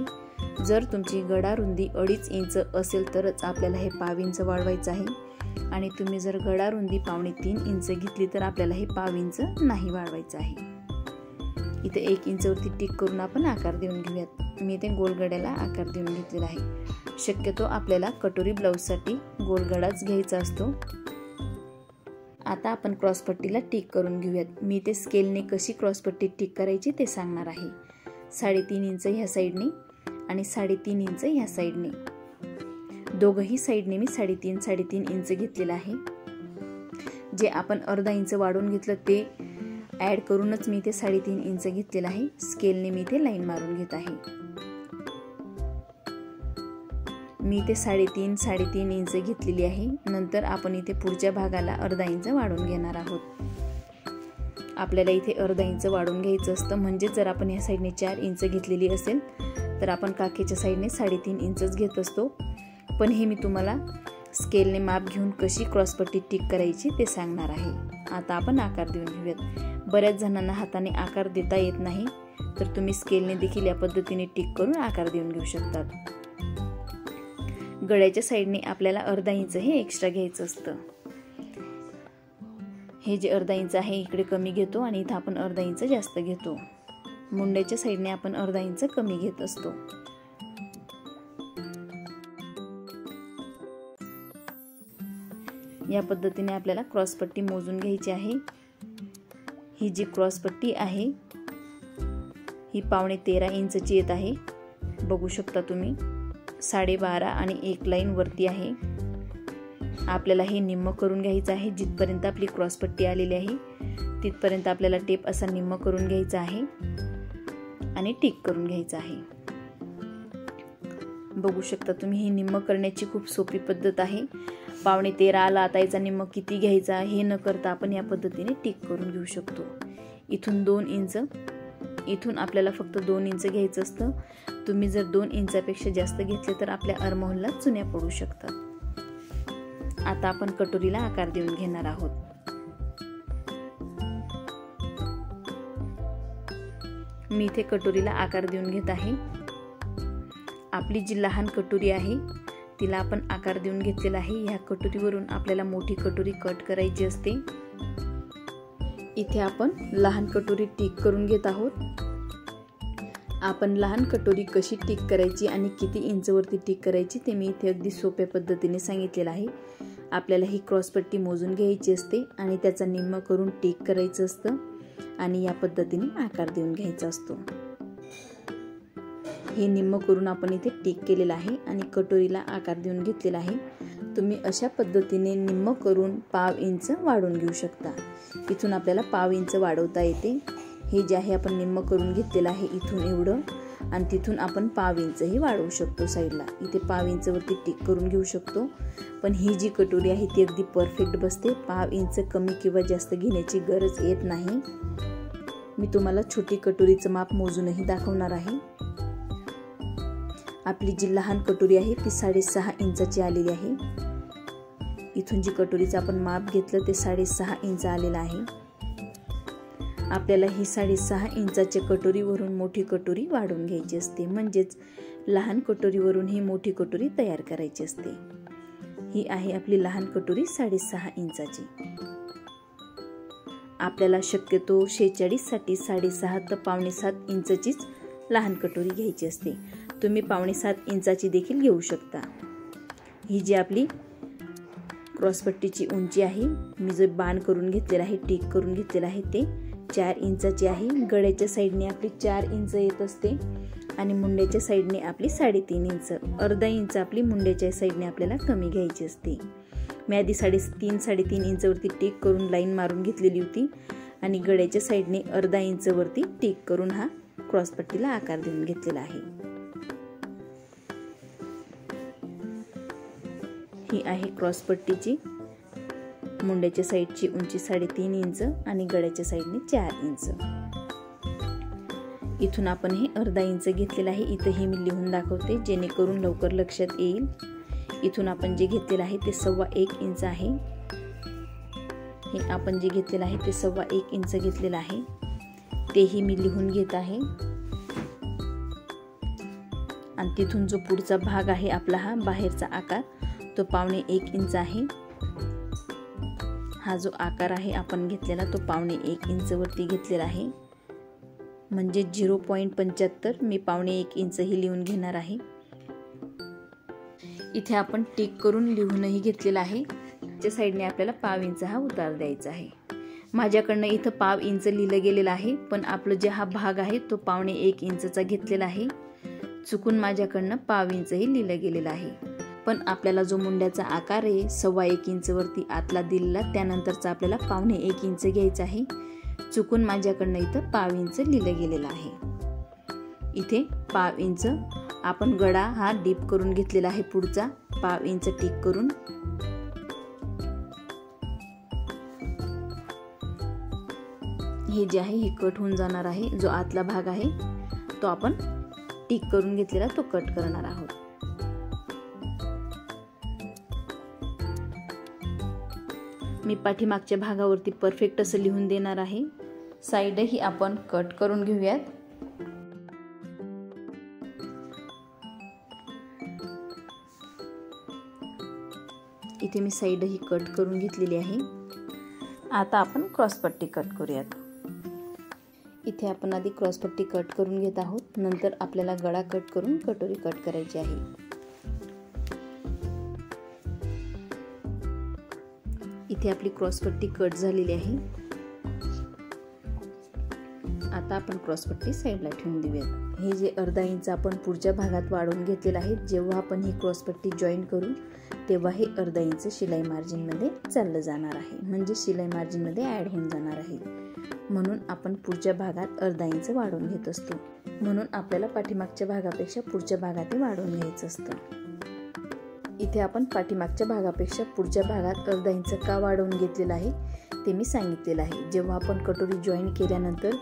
जर तुमची गळा रुंदी 2.5 इंच असेल तरच आपल्याला हे पाव इंच वाढवायचं आहे आणि तुम्ही जर गळा रुंदी 2.5 इंच घेतली तर आपल्याला हे पाव इंच नाही वाढवायचं आहे। इथे 1 इंचवरती टिक करून आपण आकार देऊन घेऊयात। मी इथे गोल गळ्याला आकार देऊन घेतलेला आहे। शक्यतो आपल्याला कटोरी ब्लाउजसाठी गोल गळाच घ्यायचा असतो। आता आपण क्रॉसपट्टीला टिक करून घेऊयात। मी ते स्केलने कशी क्रॉसपट्टी टिक करायची ते सांगणार आहे। 3.5 इंच ह्या साईडने आणि 3.5 इंच ह्या साईडने, दोघही साईडने मी 3.5 इंच घेतलेला आहे। जे आपण अर्धा इंच वाढवून घेतलं ते ॲड करूनच मी ते 3.5 इंच घेतलेलं आहे। स्केलने मी इथे लाईन मारून घेत आहे। मी इथे 3.5 इंच घेतलेली आहे। नंतर आपण इथे पुढच्या भागाला अर्धा इंच वाढवून घेणार आहोत। आपल्याला इथे अर्धा इंच वाढवून घ्यायचं असतं, म्हणजे जर आपण या साईडने 4 इंच घेतलेली असेल तर आपण काखेच्या साईडने 3.5 इंचच घेत असतो। पण हे मी तुम्हाला स्केलने माप घेऊन कशी क्रॉसपट्टी टिक करायची ते सांगणार आहे। आता आपण आकार देऊन घेऊयात। बऱ्याच जणांना हाताने आकार देता येत नाही, तर तुम्ही स्केलने देखील या पद्धतीने टिक करून आकार देऊन घेऊ शकतात। गळ्याच्या साईडने आपल्याला अर्धा इंच हे एक्स्ट्रा घ्यायचं असतं। हे जे अर्धा इंच आहे इकडे कमी घेतो आणि इथं आपण अर्धा इंच जास्त घेतो। मुंड्याच्या साईडने आपण अर्धा इंच कमी घेत असतो। या पद्धतीने आपल्याला क्रॉसपट्टी मोजून घ्यायची आहे। ही जी क्रॉसपट्टी आहे ही 12.5 इंचची येत आहे। बघू शकता तुम्ही 12.5 आणि 1 लाईन वरती आहे। आपल्याला हे निम्म करून घ्यायचं आहे। जिथपर्यंत आपली क्रॉसपट्टी आलेली आहे तिथपर्यंत आपल्याला टेप असा निम्म करून घ्यायचा आहे आणि टिक करून घ्यायचं आहे। बघू शकता तुम्ही ही निम्म करण्याची खूप सोपी पद्धत आहे। 12.5 आला, आता याचा निम्म किती घ्यायचा हे न करता आपण या पद्धतीने टिक करून घेऊ शकतो। इथून 2 इंच, इथून आपल्याला फक्त 2 इंच घ्यायचं असतं। तुम्ही जर 2 इंचापेक्षा जास्त घेतले तर आपल्या आर्महोलला चुन्या पडू शकतात। आता आपण कटोरीला आकार देऊन घेणार आहोत। मी इथे कटोरीला आकार देऊन घेत आहे। आपली जी लहान कटोरी आहे तिला आपण आकार देऊन घेतलेला आहे। ह्या कटोरीवरून आपल्याला मोठी कटोरी कट करायची असते। इथे आपण लहान कटोरी टिक करून घेत आहोत। आपण लहान कटोरी कशी टिक करायची आणि किती इंचवरती टिक करायची ते मी इथे अगदी सोप्या पद्धतीने सांगितलेलं आहे। आपल्याला ही क्रॉसपट्टी मोजून घ्यायची असते आणि त्याचा निम्म करून टिक करायचं असतं आणि या पद्धतीने आकार देऊन घ्यायचा असतो। हे निम्म करून आपण इथे टिक केलेलं आहे आणि कटोरीला आकार देऊन घेतलेला आहे। तुम्ही अशा पद्धतीने निम्म करून पाव इंच वाढवून घेऊ शकता। इथून आपल्याला पाव इंच वाढवता येते। हे जे आहे आपण निम्म करून घेतलेलं आहे इथून एवढं, आणि तिथून आपण पाव इंचही वाढवू शकतो साईडला। इथे पाव इंचवरती टिक करून घेऊ शकतो। पण ही जी कटोरी आहे ती अगदी परफेक्ट बसते। पाव इंच कमी किंवा जास्त घेण्याची गरज येत नाही। मी तुम्हाला छोटी कटोरीचं माप मोजूनही दाखवणार आहे। आपली जी लहान कटोरी आहे ती 6.5 इंचाची आलेली आहे। इथून जी कटोरीचं आपण माप घेतलं ते 6.5 इंच आलेलं आहे। आपल्याला ही 6.5 इंचाच्या कटोरीवरून मोठी कटोरी वाढवून घ्यायची असते, म्हणजेच लहान कटोरीवरून ही मोठी कटोरी तयार करायची असते। ही आहे आपली लहान कटोरी 6.5 इंचाची। आपल्याला शक्यतो 46 साठी 6.5 तर 6.25 इंचचीच लहान कटोरी घ्यायची असते। तुम्ही 6.25 इंचाची देखील घेऊ शकता। ही जी आपली क्रॉसपट्टीची उंची आहे, मी जो बाण करून घेतलेला आहे, टिक करून घेतलेला आहे, ते 4 इंचाची आहे। गळ्याच्या साईडने आपली 4 इंच येत असते आणि मुंड्याच्या साईडने आपली 3.5 इंच, अर्धा इंच आपली मुंड्याच्या साईडने आपल्याला कमी घ्यायची असते। मी आधी 3.5 इंचवरती टिक करून लाईन मारून घेतलेली होती आणि गळ्याच्या साईडने अर्धा इंचवरती टिक करून हा क्रॉसपट्टीला आकार देऊन घेतलेला आहे। ही आहे क्रॉसपट्टीची मुंड्याच्या साईडची उंची 3.5 इंच आणि गळ्याच्या साईडने 4 इंच। इथून आपण हे अर्धा इंच घेतलेला आहे। इथेही मी लिहून दाखवते जेणेकरून लवकर लक्षात येईल। इथून आपण जे घेतलेलं आहे ते 1.25 इंच आहे। हे आपण जे घेतलेलं आहे ते 1.25 इंच घेतलेलं आहे, तेही मी लिहून घेत आहे। आणि तिथून जो पुढचा भाग आहे आपला हा बाहेरचा आकार तो 1.25 इंच आहे. हा जो आकार आहे आपण घेतलेला तो 1.25 इंच वरती घेतलेला आहे. म्हणजे 0.75 मी 1.25 इंच ही लिहून घेणार आहे. इथे आपण टिक करून लिहूनही घेतलेला आहे. त्या साईडने आपल्याला 1/2 इंच हा उतार द्यायचा आहे. माझ्याकडनं इथं 1/2 इंच लिहिलं गेलेलं आहे, पण आपलं जे हा भाग आहे तो 1.25 इंचचा घेतलेला आहे. चुकून माझ्याकडनं 1/2 इंच ही लिहिलं गेलेलं आहे. पण आपल्याला जो मुंड्याचा आकार आहे 1.25 इंच वरती आतला दिलेला त्यानंतरचा आपल्याला 1.25 इंच घ्यायचा आहे. चुकून माझ्याकडनं इथं 1/2 इंच लिहिलं गेलेलं आहे. इथे 1/2 इंच आपण गळा हा डीप करून घेतलेला आहे. पुढचा 1/2 इंच टिक करून हे जे आहे हे कट होऊन जाणार आहे. जो आतला भाग आहे तो आपण टिक करून घेतलेला तो कट करणार आहोत. मी पाठीमागच्या भागावरती परफेक्ट असं लिहून देणार आहे. साईडही आपण कट करून घेऊयात. इथे मी साईडही कट करून घेतलेली आहे. आता आपण क्रॉसपट्टी कट करूयात. इथे आपण आधी क्रॉसपट्टी कट करून घेत आहोत. नंतर आपल्याला गळा कट करून कटोरी कट करायची आहे. इथे आपली क्रॉसपट्टी कट झालेली आहे. आता आपण क्रॉसपट्टी साईडला ठेवून देऊयात. हे जे अर्धा इंच आपण पुढच्या भागात वाढवून घेतलेलं आहे, जेव्हा आपण ही क्रॉसपट्टी जॉईन करू तेव्हा हे अर्धा इंच शिलाई मार्जिनमध्ये चाललं जाणार आहे. म्हणजे शिलाई मार्जिनमध्ये ॲड होऊन जाणार आहे. म्हणून आपण पुढच्या भागात अर्धा इंच वाढवून घेत असतो. म्हणून आपल्याला पाठीमागच्या भागापेक्षा पुढच्या भागात वाढवून घ्यायचं असतं. इथे आपण पाठीमागच्या भागापेक्षा पुढच्या भागात अर्धा इंच का वाढवून घेतलेला आहे ते मी सांगितलेलं आहे. जेव्हा आपण कटोरी जॉईन केल्यानंतर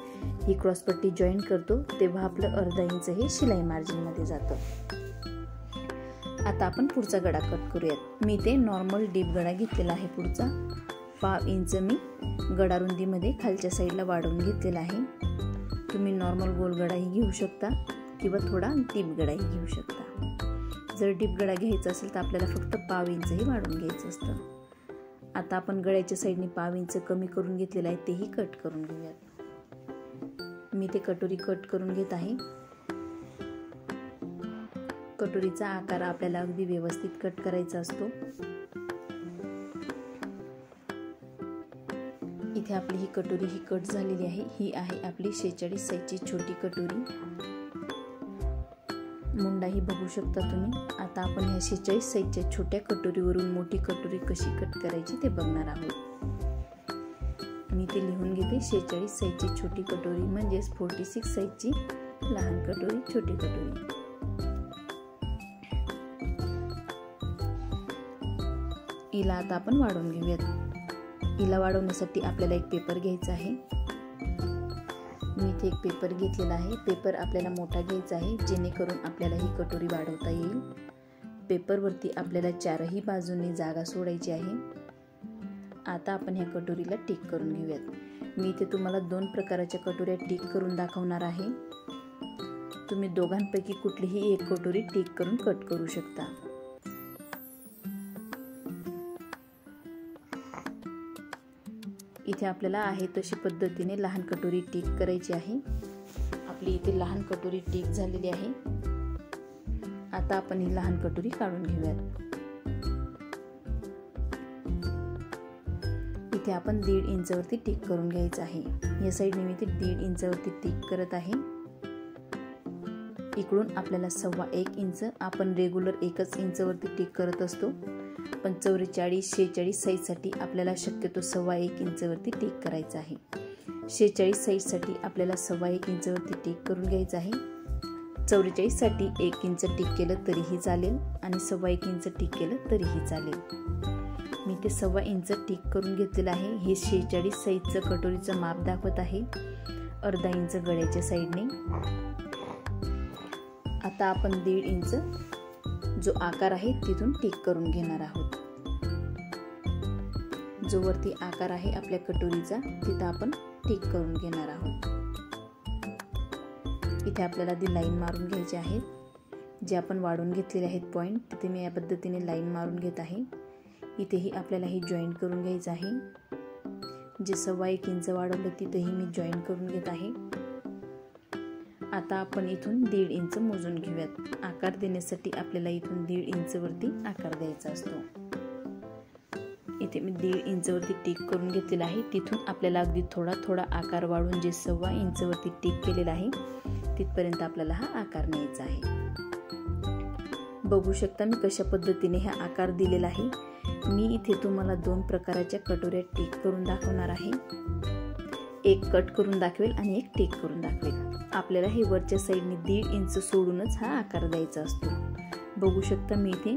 ही क्रॉसपट्टी जॉईन करतो तेव्हा आपलं अर्धा इंच हे शिलाई मार्जिनमध्ये जातं. आता आपण पुढचा गळा कट करूयात. मी ते नॉर्मल डीप गळा घेतलेला आहे. पुढचा 1/2 इंच मी गळा रुंदीमध्ये खालच्या साईडला वाढवून घेतलेला आहे. तुम्ही नॉर्मल गोल गळाही घेऊ शकता किंवा थोडा डीप गळाही घेऊ शकता. जर डीप गळा घ्यायचा असेल तर आपल्याला फक्त 1/2 इंचही वाढवून घ्यायचं असतं. आता आपण गळ्याच्या साईडने 1/2 इंच कमी करून घेतलेलं आहे तेही कट करून घेऊयात. मी ते कटोरी कट करून घेत आहे. कटोरीचा आकार आपल्याला अगदी व्यवस्थित कट करायचा असतो. इथे आपली ही कटोरी ही कट झालेली आहे. ही आहे आपली 46 साईजची छोटी कटोरी. मुंडाही बघू शकता तुम्ही. आता आपण ह्या 46 साईजच्या छोट्या कटोरीवरून मोठी कटोरी कशी कट करायची ते बघणार आहोत. मी ते लिहून घेते. 46 साईजची छोटी कटोरी म्हणजेच 46 साईजची लहान कटोरी, छोटी कटोरी. हिला आता आपण वाढवून घेऊयात. हिला वाढवण्यासाठी आपल्याला एक पेपर घ्यायचा आहे. मी इथे एक पेपर घेतलेला आहे. पेपर आपल्याला मोठा घ्यायचा आहे जेणेकरून आपल्याला ही कटोरी वाढवता येईल. पेपरवरती आपल्याला चारही बाजूंनी जागा सोडायची आहे. आता आपण ह्या कटोरीला टिक करून घेऊयात. मी इथे तुम्हाला 2 प्रकारच्या कटोऱ्या टिक करून दाखवणार आहे. तुम्ही दोघांपैकी कुठलीही एक कटोरी टिक करून कट करू शकता. इथे आपल्याला आहे तशी पद्धतीने लहान कटोरी टिक करायची आहे. आपली इथे लहान कटोरी टिक झालेली आहे. आता आपण ही लहान कटोरी काढून घेऊयात. इथे आपण 1.5 इंचवरती टिक करून घ्यायचं आहे. या साईडने मी इथे 1.5 इंचवरती टिक करत आहे. इकडून आपल्याला 1.25 इंच, आपण रेग्युलर 1 इंचवरती टिक करत असतो, पण 44-46 साईजसाठी आपल्याला शक्यतो 1.25 इंचवरती टिक करायचं आहे. 46 साईजसाठी आपल्याला 1.25 इंचवरती टिक करून घ्यायचं आहे. 44 साठी 1 इंच टिक केलं तरीही चालेल आणि 1.25 इंच टिक केलं तरीही चालेल. मी ते 1.25 इंच टिक करून घेतलेलं आहे. हे 46 साईजचं कटोरीचं माप दाखवत आहे. अर्धा इंच गळ्याच्या साईडने. आता आपण 1.5 इंच जो आकार आहे तिथून टिक करून घेणार आहोत. जो वरती आकार आहे आपल्या कटोरीचा तिथं आपण टिक करून घेणार आहोत. इथे आपल्याला ती लाईन मारून घ्यायची आहे. जे आपण वाढवून घेतलेले आहेत पॉईंट, तिथे मी या पद्धतीने लाईन मारून घेत आहे. इथेही आपल्याला हे जॉईंट करून घ्यायचं आहे. जे 1.25 इंच वाढवलं तिथेही मी जॉईंट करून घेत आहे. आता आपण इथून 1.5 इंच मोजून घेऊयात. आकार देण्यासाठी आपल्याला इथून 1.5 इंच वरती आकार द्यायचा असतो. इथे मी 1.5 इंच वरती टिक करून घेतलेला आहे. तिथून आपल्याला अगदी थोडा थोडा आकार वाढवून जे 1.25 इंच वरती टिक केलेला आहे तिथपर्यंत आपल्याला हा आकार न्यायचा आहे. बघू शकता मी कशा पद्धतीने हा आकार दिलेला आहे. मी इथे तुम्हाला 2 प्रकाराच्या कटोऱ्या टिक करून दाखवणार आहे. एक कट करून दाखवेल आणि एक टिक करून दाखवेल. आपल्याला हे वरच्या साईडने 1.5 इंच सोडूनच हा आकार द्यायचा असतो. बघू शकता मी इथे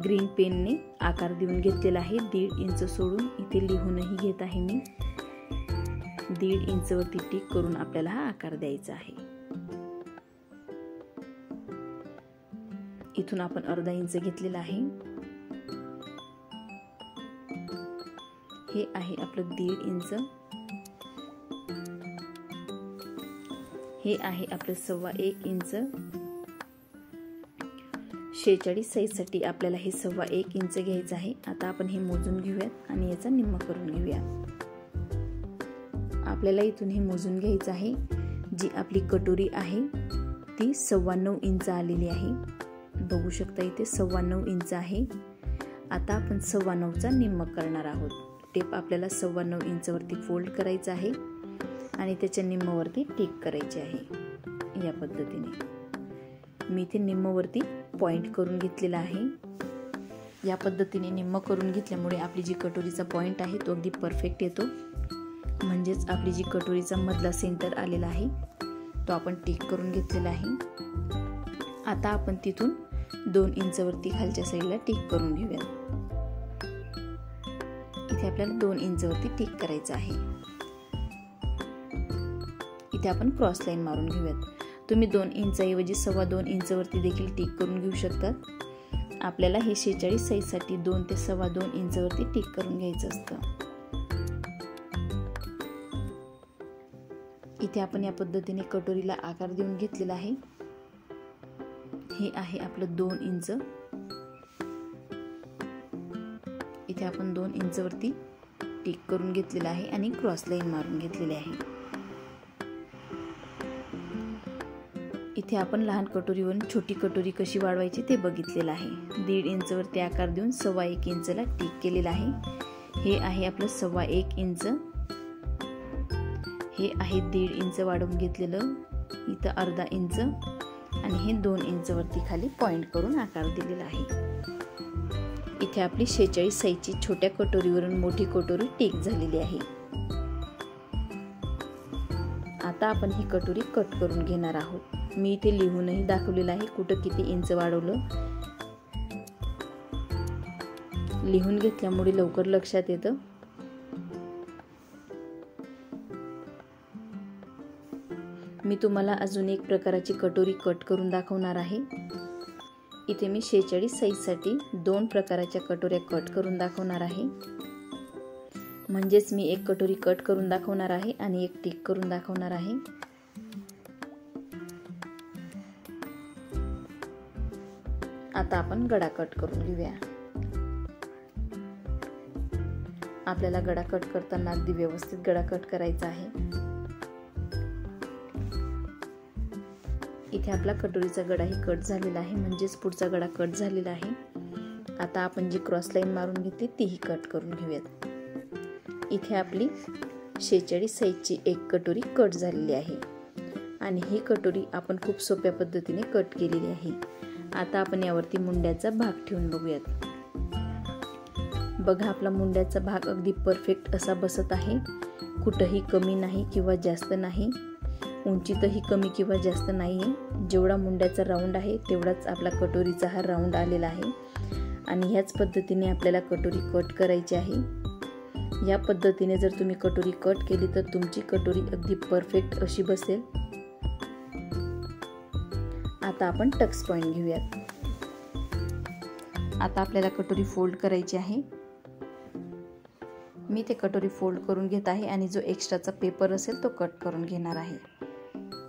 ग्रीन पेनने आकार देऊन घेतलेला आहे. 1.5 इंच सोडून इथे लिहूनही घेत आहे मी. 1.5 इंच वरती टिक करून आपल्याला हा आकार द्यायचा आहे. इथून आपण अर्धा इंच घेतलेला आहे. हे आहे आपलं 1.5 इंच. हे आहे आपलं 1.25 इंच. 46 साईजसाठी आपल्याला हे 1.25 इंच घ्यायचं आहे. आता आपण हे मोजून घेऊयात आणि याचा निम्मा करून घेऊया. आपल्याला इथून हे मोजून घ्यायचं आहे. जी आपली कटोरी आहे ती 9.25 इंच आलेली आहे. बघू शकता इथे 9.25 इंच आहे. आता आपण 9.25चा निम्मा करणार आहोत. टेप आपल्याला 9.25 इंच वरती फोल्ड करायचा आहे आणि त्याच्या निम्मावरती टिक करायची आहे. या पद्धतीने मी इथे निम्मावरती पॉइंट करून घेतलेला आहे. या पद्धतीने निम्मा करून घेतल्यामुळे आपली जी कटोरीचा पॉइंट आहे तो अगदी परफेक्ट येतो. म्हणजेच आपली जी कटोरीचा मधला सेंटर आलेला आहे तो आपण टिक करून घेतलेला आहे. आता आपण तिथून 2 इंच वरती खालच्या साईडला टिक करून घेऊया. इथे आपल्याला 2 इंच वरती टिक करायचं आहे. इथे आपण क्रॉस लाईन मारून घेऊयात. तुम्ही 2 इंच ऐवजी 2.25 इंच वरती देखील टिक करून घेऊ शकतात. आपल्याला हे 46 साईजसाठी 2 ते 2.25 इंच वरती टिक करून घ्यायचं असतं. इथे आपण या पद्धतीने कटोरीला आकार देऊन घेतलेला आहे. हे आहे आपलं 2 इंच. इथे आपण 2 इंच वरती टिक करून घेतलेला आहे आणि क्रॉस लाईन मारून घेतलेली आहे. इथे आपण लहान कटोरीवरून छोटी कटोरी कशी वाढवायची ते बघितलेलं आहे. 1.5 इंच वरती आकार देऊन 1.25 इंचला टिक केलेला आहे. हे आहे आपलं 1.25 इंच. हे आहे 1.5 इंच वाढवून घेतलेलं. इथं अर्धा इंच आणि हे 2 इंच वरती खाली पॉइंट करून आकार दिलेला आहे. इथे आपली 46 साईजची छोट्या कटोरीवरून मोठी कटोरी टिक झालेली आहे. आता आपण ही कटोरी कट करून घेणार आहोत. मी इथे लिहूनही दाखवलेलं आहे कुठं किती इंच वाढवलं. लिहून घेतल्यामुळे लवकर लक्षात येतं. मी तुम्हाला अजून एक प्रकाराची कटोरी कट करून दाखवणार आहे. इथे मी 46 साईजसाठी 2 प्रकाराच्या कटोऱ्या कट करून दाखवणार आहे. म्हणजेच मी एक कटोरी कट करून दाखवणार आहे आणि एक टिक करून दाखवणार आहे. आता आपण गडा कट करून घेऊया. आपल्याला गडा कट करताना अगदी व्यवस्थित गडा कट करायचा आहे. इथे आपला कटोरीचा गडाही कट झालेला आहे. म्हणजेच पुढचा गडा कट झालेला आहे. आता आपण जी क्रॉस लाईन मारून घेतली तीही कट करून घेऊयात. इथे आपली 46 साईजची एक कटोरी कट झालेली आहे आणि ही कटोरी आपण खूप सोप्या पद्धतीने कट केलेली आहे. आता आपण यावरती मुंड्याचा भाग ठेवून बघूयात. बघा आपला मुंड्याचा भाग अगदी परफेक्ट असा बसत आहे. कुठंही कमी नाही किंवा जास्त नाही. उंचीतही कमी किंवा जास्त नाही आहे. जेवढा मुंड्याचा राऊंड आहे तेवढाच आपला कटोरीचा हा राऊंड आलेला आहे. आणि ह्याच पद्धतीने आपल्याला कटोरी कट करायची आहे. या पद्धतीने जर तुम्ही कटोरी कट केली तर तुमची कटोरी अगदी परफेक्ट अशी बसेल. आता आपण टक्स पॉइंट घेऊयात. आता आपल्याला कटोरी फोल्ड करायची आहे. मी ते कटोरी फोल्ड करून घेत आहे आणि जो एक्स्ट्राचा पेपर असेल तो कट करून घेणार आहे.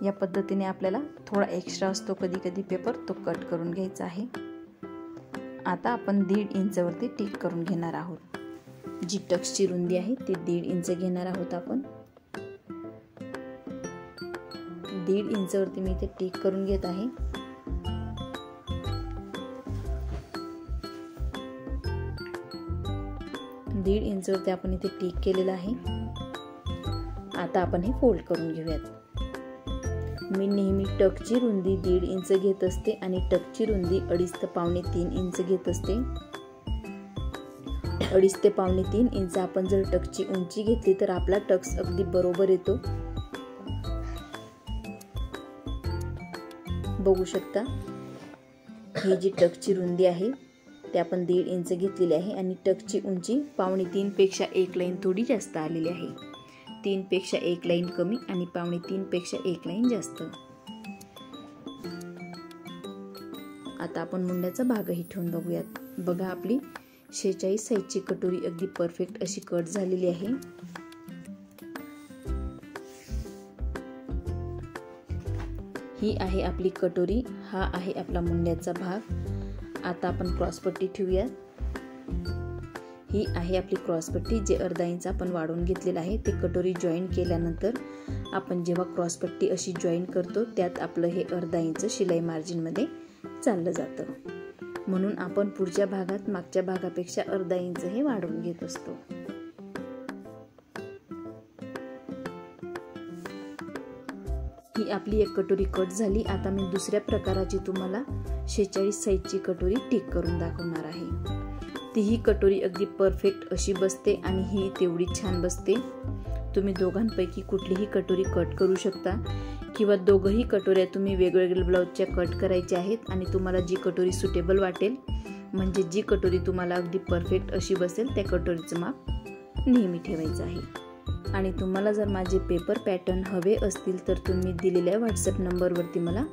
या पद्धतीने आपल्याला थोडा एक्स्ट्रा असतो कधी कधी पेपर, तो कट करून घ्यायचा आहे। आता आपण 1.5 इंचवरती टिक करून घेणार आहोत। जी टक्सची रुंदी आहे ती 1.5 इंच घेणार आहोत आपण। 1.5 इंचवरती मी इथे टिक करून घेत आहे। दीड इंचवरती आपण इथे टिक केलेला आहे। आता आपण हे फोल्ड करून घेऊयात। मी नेहमी टकची रुंदी 1.5 इंच घेत असते आणि टकची रुंदी 2.5 ते पावणे 3 इंच घेत असते। 2.5 ते पावणे 3 इंच आपण जर टकची उंची घेतली तर आपला टक्स अगदी बरोबर येतो। बघू शकता ही जी टकची रुंदी आहे ते आपण 1.5 इंच घेतलेली आहे आणि टकची उंची पावणे 3 पेक्षा एक लाईन थोडी जास्त आलेली आहे। 3 पेक्षा एक लाईन कमी आणि पावणे 3 पेक्षा एक लाईन जास्त। आता आपण मुंड्याचा भागही ठेवून बघूयात। बघा आपली 46 साईजची कटोरी अगदी परफेक्ट अशी कट झालेली आहे। ही आहे आपली कटोरी, हा आहे आपला मुंड्याचा भाग। आता आपण क्रॉसपट्टी ठेवूया। ही आहे आपली क्रॉसपट्टी, जे अर्धा इंच आपण वाढवून घेतलेला आहे। ते कटोरी जॉईन केल्यानंतर आपण जेव्हा क्रॉसपट्टी अशी जॉईन करतो त्यात आपलं हे अर्धा इंच शिलाई मार्जिन मध्ये चाललं जातं, म्हणून आपण पुढच्या भागात मागच्या भागापेक्षा अर्धा इंच हे वाढवून घेत असतो। ही आपली एक कटोरी कट झाली। आता मी दुसऱ्या प्रकाराची तुम्हाला 46 साईजची कटोरी टिक करून दाखवणार आहे। तीही कटोरी अगदी परफेक्ट अशी बसते आणि ही तेवढी छान बसते। तुम्ही दोघांपैकी कुठलीही कटोरी कट करू शकता किंवा दोघही कटोऱ्या तुम्ही वेगवेगळ्या ब्लाउजच्या कट करायच्या आहेत आणि तुम्हाला जी कटोरी सुटेबल वाटेल, म्हणजे जी कटोरी तुम्हाला अगदी परफेक्ट अशी बसेल, त्या कटोरीचं माप नेहमी ठेवायचं आहे। आणि तुम्हाला जर माझे पेपर पॅटर्न हवे असतील तर तुम्ही दिलेल्या व्हॉट्सअप नंबरवरती मला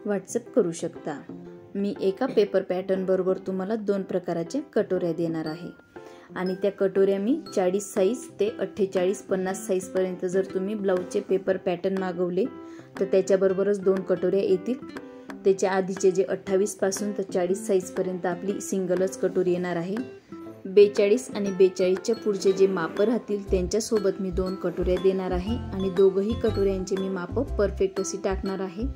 व्हॉट्सअप करू शकता। मी एका पेपर पॅटर्न बरोबर तुम्हाला 2 प्रकाराच्या कटोऱ्या देणार आहे आणि त्या कटोऱ्या मी 40 साईज ते 48-50 साईज पर्यंत जर तुम्ही ब्लाउजचे पेपर पॅटर्न मागवले तर त्याच्याबरोबरच 2 कटोऱ्या येतील। त्याच्या आधीचे जे 28 पासून तर 40 साईज पर्यंत आपली सिंगलच कटोरी येणार आहे। 42 आणि 42च्या पुढचे जे माप राहतील त्यांच्यासोबत मी 2 कटोऱ्या देणार आहे आणि दोघही कटोऱ्यांचे मी माप परफेक्ट अशी टाकणार आहे।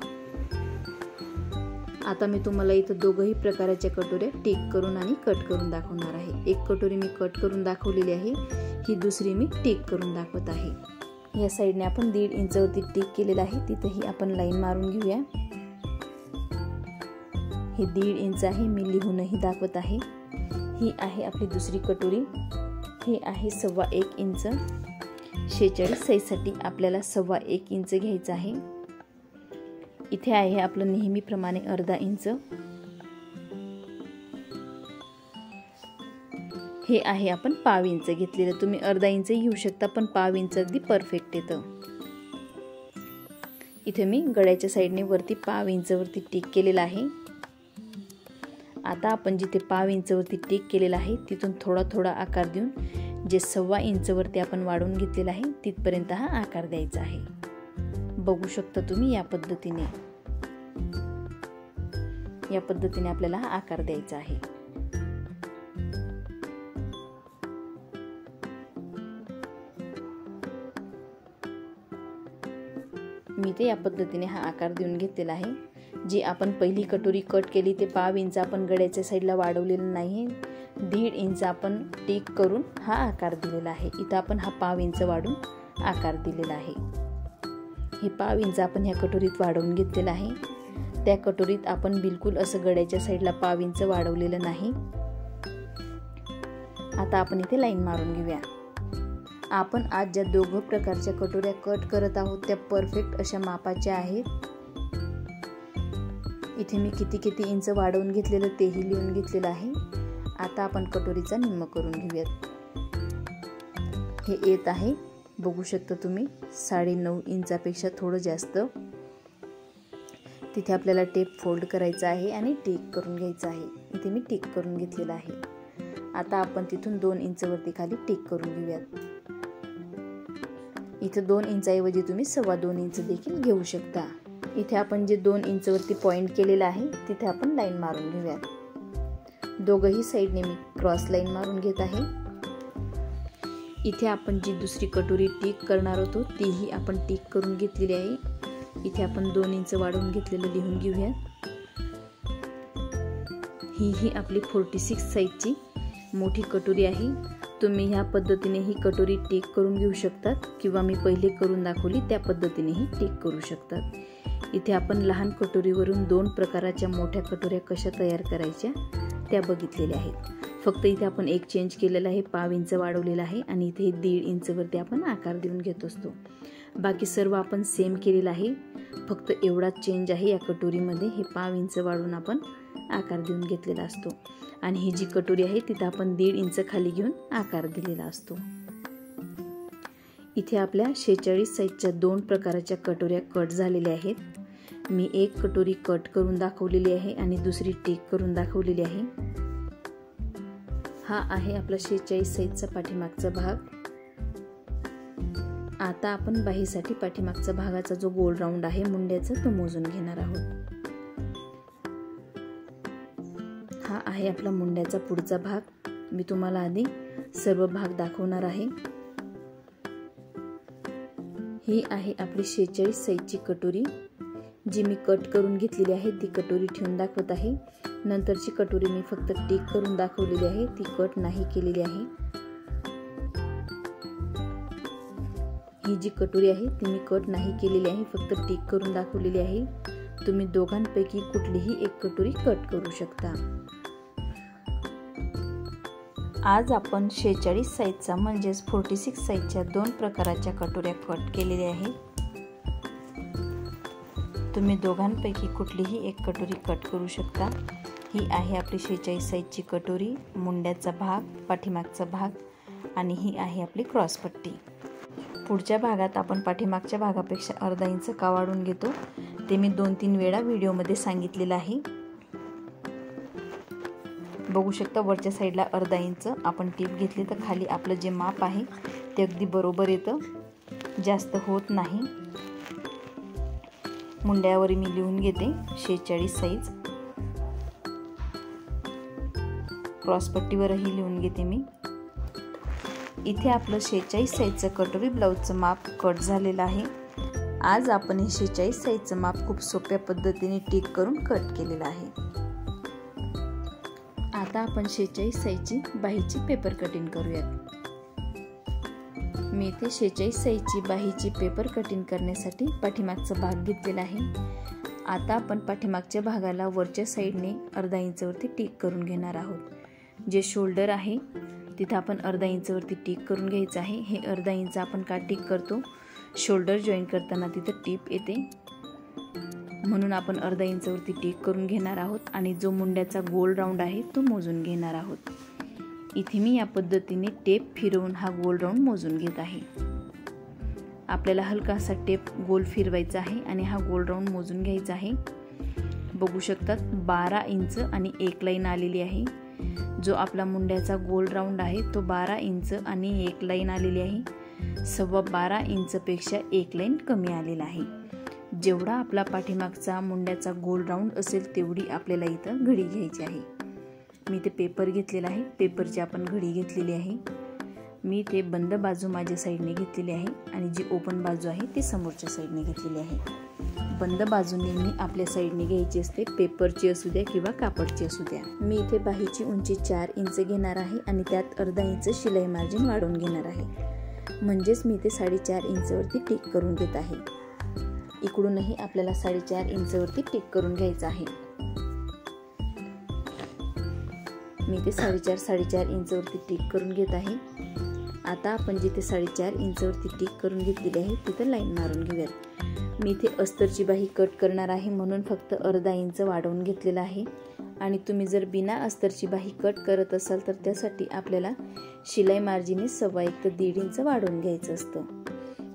आता मी तुम्हाला इथं दोघही प्रकाराच्या कटोऱ्या टिक करून आणि कट करून दाखवणार आहे। एक कटोरी मी कट करून दाखवलेली आहे, ही दुसरी मी टिक करून दाखवत आहे। या साईडने आपण 1.5 इंचवरती टिक केलेला आहे, तिथेही आपण लाईन मारून घेऊया। हे 1.5 इंच आहे, मी लिहूनही दाखवत आहे। ही आहे आपली दुसरी कटोरी, हे आहे 1.25 इंच। 46 साईजसाठी आपल्याला 1.25 इंच घ्यायचं आहे। इथे आहे आपलं नेहमीप्रमाणे अर्धा इंच। हे आहे आपण पाव इंच घेतलेलं, तुम्ही अर्धा इंच घेऊ शकता पण पाव इंच अगदी परफेक्ट येतं। इथे मी गळ्याच्या साईडने वरती पाव इंचवरती टिक केलेला आहे। आता आपण जिथे पाव इंचवरती टिक केलेला आहे तिथून थोडा थोडा आकार देऊन जे 1.25 इंचवरती आपण वाढवून घेतलेला आहे तिथपर्यंत हा आकार द्यायचा आहे। बघू शकता तुम्ही या पद्धतीने आपल्याला हा आकार द्यायचा आहे। मी ते या पद्धतीने हा आकार देऊन घेतलेला आहे। जी आपण पहिली कटोरी कट केली ते पाव इंच आपण गळ्याच्या साईडला वाढवलेलं नाही, 1.5 इंच आपण टिक करून हा आकार दिलेला आहे। इथं आपण हा पाव इंच वाढून आकार दिलेला आहे। हे पाव इंच आपण ह्या कटोरीत वाढवून घेतलेलं आहे। त्या कटोरीत आपण बिलकुल असं गळ्याच्या साईडला पाव इंच वाढवलेलं नाही। आता आपण इथे लाईन मारून घेऊया। आपण आज ज्या दोघं प्रकारच्या कटोऱ्या कट करत आहोत त्या परफेक्ट अशा मापाच्या आहेत। इथे मी किती इंच वाढवून घेतलेलं तेही लिहून घेतलेलं आहे। आता आपण कटोरीचा निम्म करून घेऊयात। हे येत आहे, बघू शकता तुम्ही 9.5 इंचापेक्षा थोडं जास्त। तिथे आपल्याला टेप फोल्ड करायचा आहे आणि टिक करून घ्यायचा आहे। इथे मी टिक करून घेतलेला आहे। आता आपण तिथून 2 इंचवरती खाली टिक करून घेऊयात। इथे 2 इंचाऐवजी तुम्ही 2.25 इंच देखील घेऊ शकता। इथे आपण जे 2 इंच वरती पॉइंट केलेला आहे तिथे आपण लाईन मारून घेऊयात। दोघही साइडने मी क्रॉस लाईन मारून घेत आहे। इथे आपण जी दुसरी कटोरी टिक करणार होतो तीही आपण टिक करून घेतलेली आहे। इथे आपण 2 इंच वाढवून घेतलेलं लिहून घेऊया। ही आपली 46 साइजची मोठी कटोरी आहे। तुम्ही ह्या पद्धतीने ही कटोरी टिक करून घेऊ शकतात किंवा मी पहिले करून दाखवली त्या पद्धतीनेही टिक करू शकतात। इथे आपण लहान कटोरीवरून 2 प्रकाराच्या मोठ्या कटोऱ्या कशा तयार करायच्या त्या बघितलेल्या आहेत। फक्त इथे आपण एक चेंज केलेला आहे, 1/2 इंच वाढवलेला आहे आणि इथे 1.5 इंच वरती आपण आकार देऊन घेत असतो। बाकी सर्व आपण सेम केलेलं आहे, फक्त एवढाच चेंज आहे या कटोरीमध्ये, हे 1/2 इंच वाढवून आपण आकार देऊन घेतलेला असतो आणि ही जी कटोरी आहे तिथे आपण 1.5 इंच खाली घेऊन आकार दिलेला असतो। इथे आपल्या 46 साइजच्या 2 प्रकाराच्या कटोऱ्या कट झालेल्या आहेत। मी एक कटोरी कट करून दाखवलेली आहे आणि दुसरी टिक करून दाखवलेली आहे। हा आहे आपला 46 साइजचा पाठीमागचा भाग। आता आपण बाहीसाठी पाठीमागचा भागाचा जो गोल राऊंड आहे मुंड्याचा तो मोजून घेणार आहोत। हा आहे आपला मुंड्याचा पुढचा भाग। मी तुम्हाला आधी सर्व भाग दाखवणार आहे। ही आहे आपली 46 साइजची कटोरी, जी मी कट करून घेतलेली आहे ती कटोरी ठेवून दाखवत आहे। नंतरची कटोरी मी फक्त टिक करून दाखवलेली आहे, ती कट नाही केलेली आहे। ही जी कटोरी आहे ती मी कट नाही केलेली आहे, फक्त टिक करून दाखवलेली आहे। तुम्ही दोघांपैकी कुठलीही एक कटोरी कट करू शकता। आज आपण 46 साइजचा म्हणजेच 46 साइजच्या 2 प्रकाराच्या कटोऱ्या कट केलेल्या आहेत। तुम्ही दोघांपैकी कुठलीही एक कटोरी कट करू शकता। ही आहे आपली 46 साइजची कटोरी, मुंड्याचा भाग, पाठीमागचा भाग आणि ही आहे आपली क्रॉस पट्टी। पुढच्या भागात आपण पाठीमागच्या भागापेक्षा अर्धा इंच का वाढवून घेतो ते मी 2-3 वेळा व्हिडिओमध्ये सांगितलेलं आहे। बघू शकता वरच्या साईडला अर्धा इंच आपण टीप घेतली तर खाली आपलं जे माप आहे ते अगदी बरोबर येतं, जास्त होत नाही। मुंड्यावर मी लिहून घेते 46 साइज, क्रॉस पट्टीवरही लिहून घेते मी। इथे आपलं 46 साइजचं कटोरी ब्लाउजचं माप कट झालेलं आहे। आज आपण हे 46 साइजचं माप खूप सोप्या पद्धतीने टिक करून कट केलेलं आहे। आता आपण 46 साइजची बाहीची पेपर कटिंग करूयात। मी इथे 46 साइजची बाहीची पेपर कटिंग करण्यासाठी पाठीमागचा भाग घेतलेला आहे। आता आपण पाठीमागच्या भागाला वरच्या साईडने अर्धा इंच वरती टिक करून घेणार आहोत। जे शोल्डर आहे तिथे आपण अर्धा इंच वरती टिक करून घ्यायचं आहे। हे अर्धा इंच आपण का टिक करतो, शोल्डर जॉईन करताना तिथं टिप येते म्हणून आपण अर्धा इंच वरती टिक करून घेणार आहोत आणि जो मुंड्याचा गोल राऊंड आहे तो मोजून घेणार आहोत। इथे मी या पद्धतीने टेप फिरवून हा गोल राऊंड मोजून घेत आहे। आपल्याला हलका असा टेप गोल फिरवायचा आहे आणि हा गोल राऊंड मोजून घ्यायचा आहे। बघू शकतात 12 इंच आणि एक लाईन आलेली आहे। जो आपला मुंड्याचा गोल राऊंड आहे तो 12 इंच आणि एक लाईन आलेली आहे। 12.25 इंच पेक्षा एक लाईन कमी आलेला आहे। जेवढा आपला पाठीमागचा मुंड्याचा गोल राऊंड असेल तेवढी आपल्याला इथं घडी घ्यायची आहे। मी ते पेपर घेतलेला आहे, पेपरची आपण घडी घेतलेली आहे। मी ते बंद बाजू माझ्या साईडने घेतलेली आहे आणि जी ओपन बाजू आहे ती समोरच्या साईडने घेतलेली आहे। बंद बाजू नेहमी आपल्या साईडने घ्यायची असते, पेपरची असू द्या किंवा कापडची असू द्या। मी इथे बाहीची उंची 4 इंच घेणार आहे आणि त्यात अर्धा इंच शिलाई मार्जिन वाढवून घेणार आहे, म्हणजेच मी इथे 4.5 इंच वरती टिक करून घेत आहे। इकडूनही आपल्याला 4.5 इंच वरती टिक करून घ्यायचं आहे। मी इथे 4.5 इंच वरती टिक करून घेत आहे। आता आपण जिथे 4.5 इंच वरती टिक करून घेतलेली आहे तिथे लाईन मारून घेऊयात। मी इथे अस्तरची बाही कट करणार आहे म्हणून फक्त अर्धा इंच वाढवून घेतलेला आहे आणि तुम्ही जर बिना अस्तरची बाही कट करत असाल तर त्यासाठी आपल्याला शिलाई मार्जिनने 1.25 ते 1.5 इंच वाढवून घ्यायचं असतं।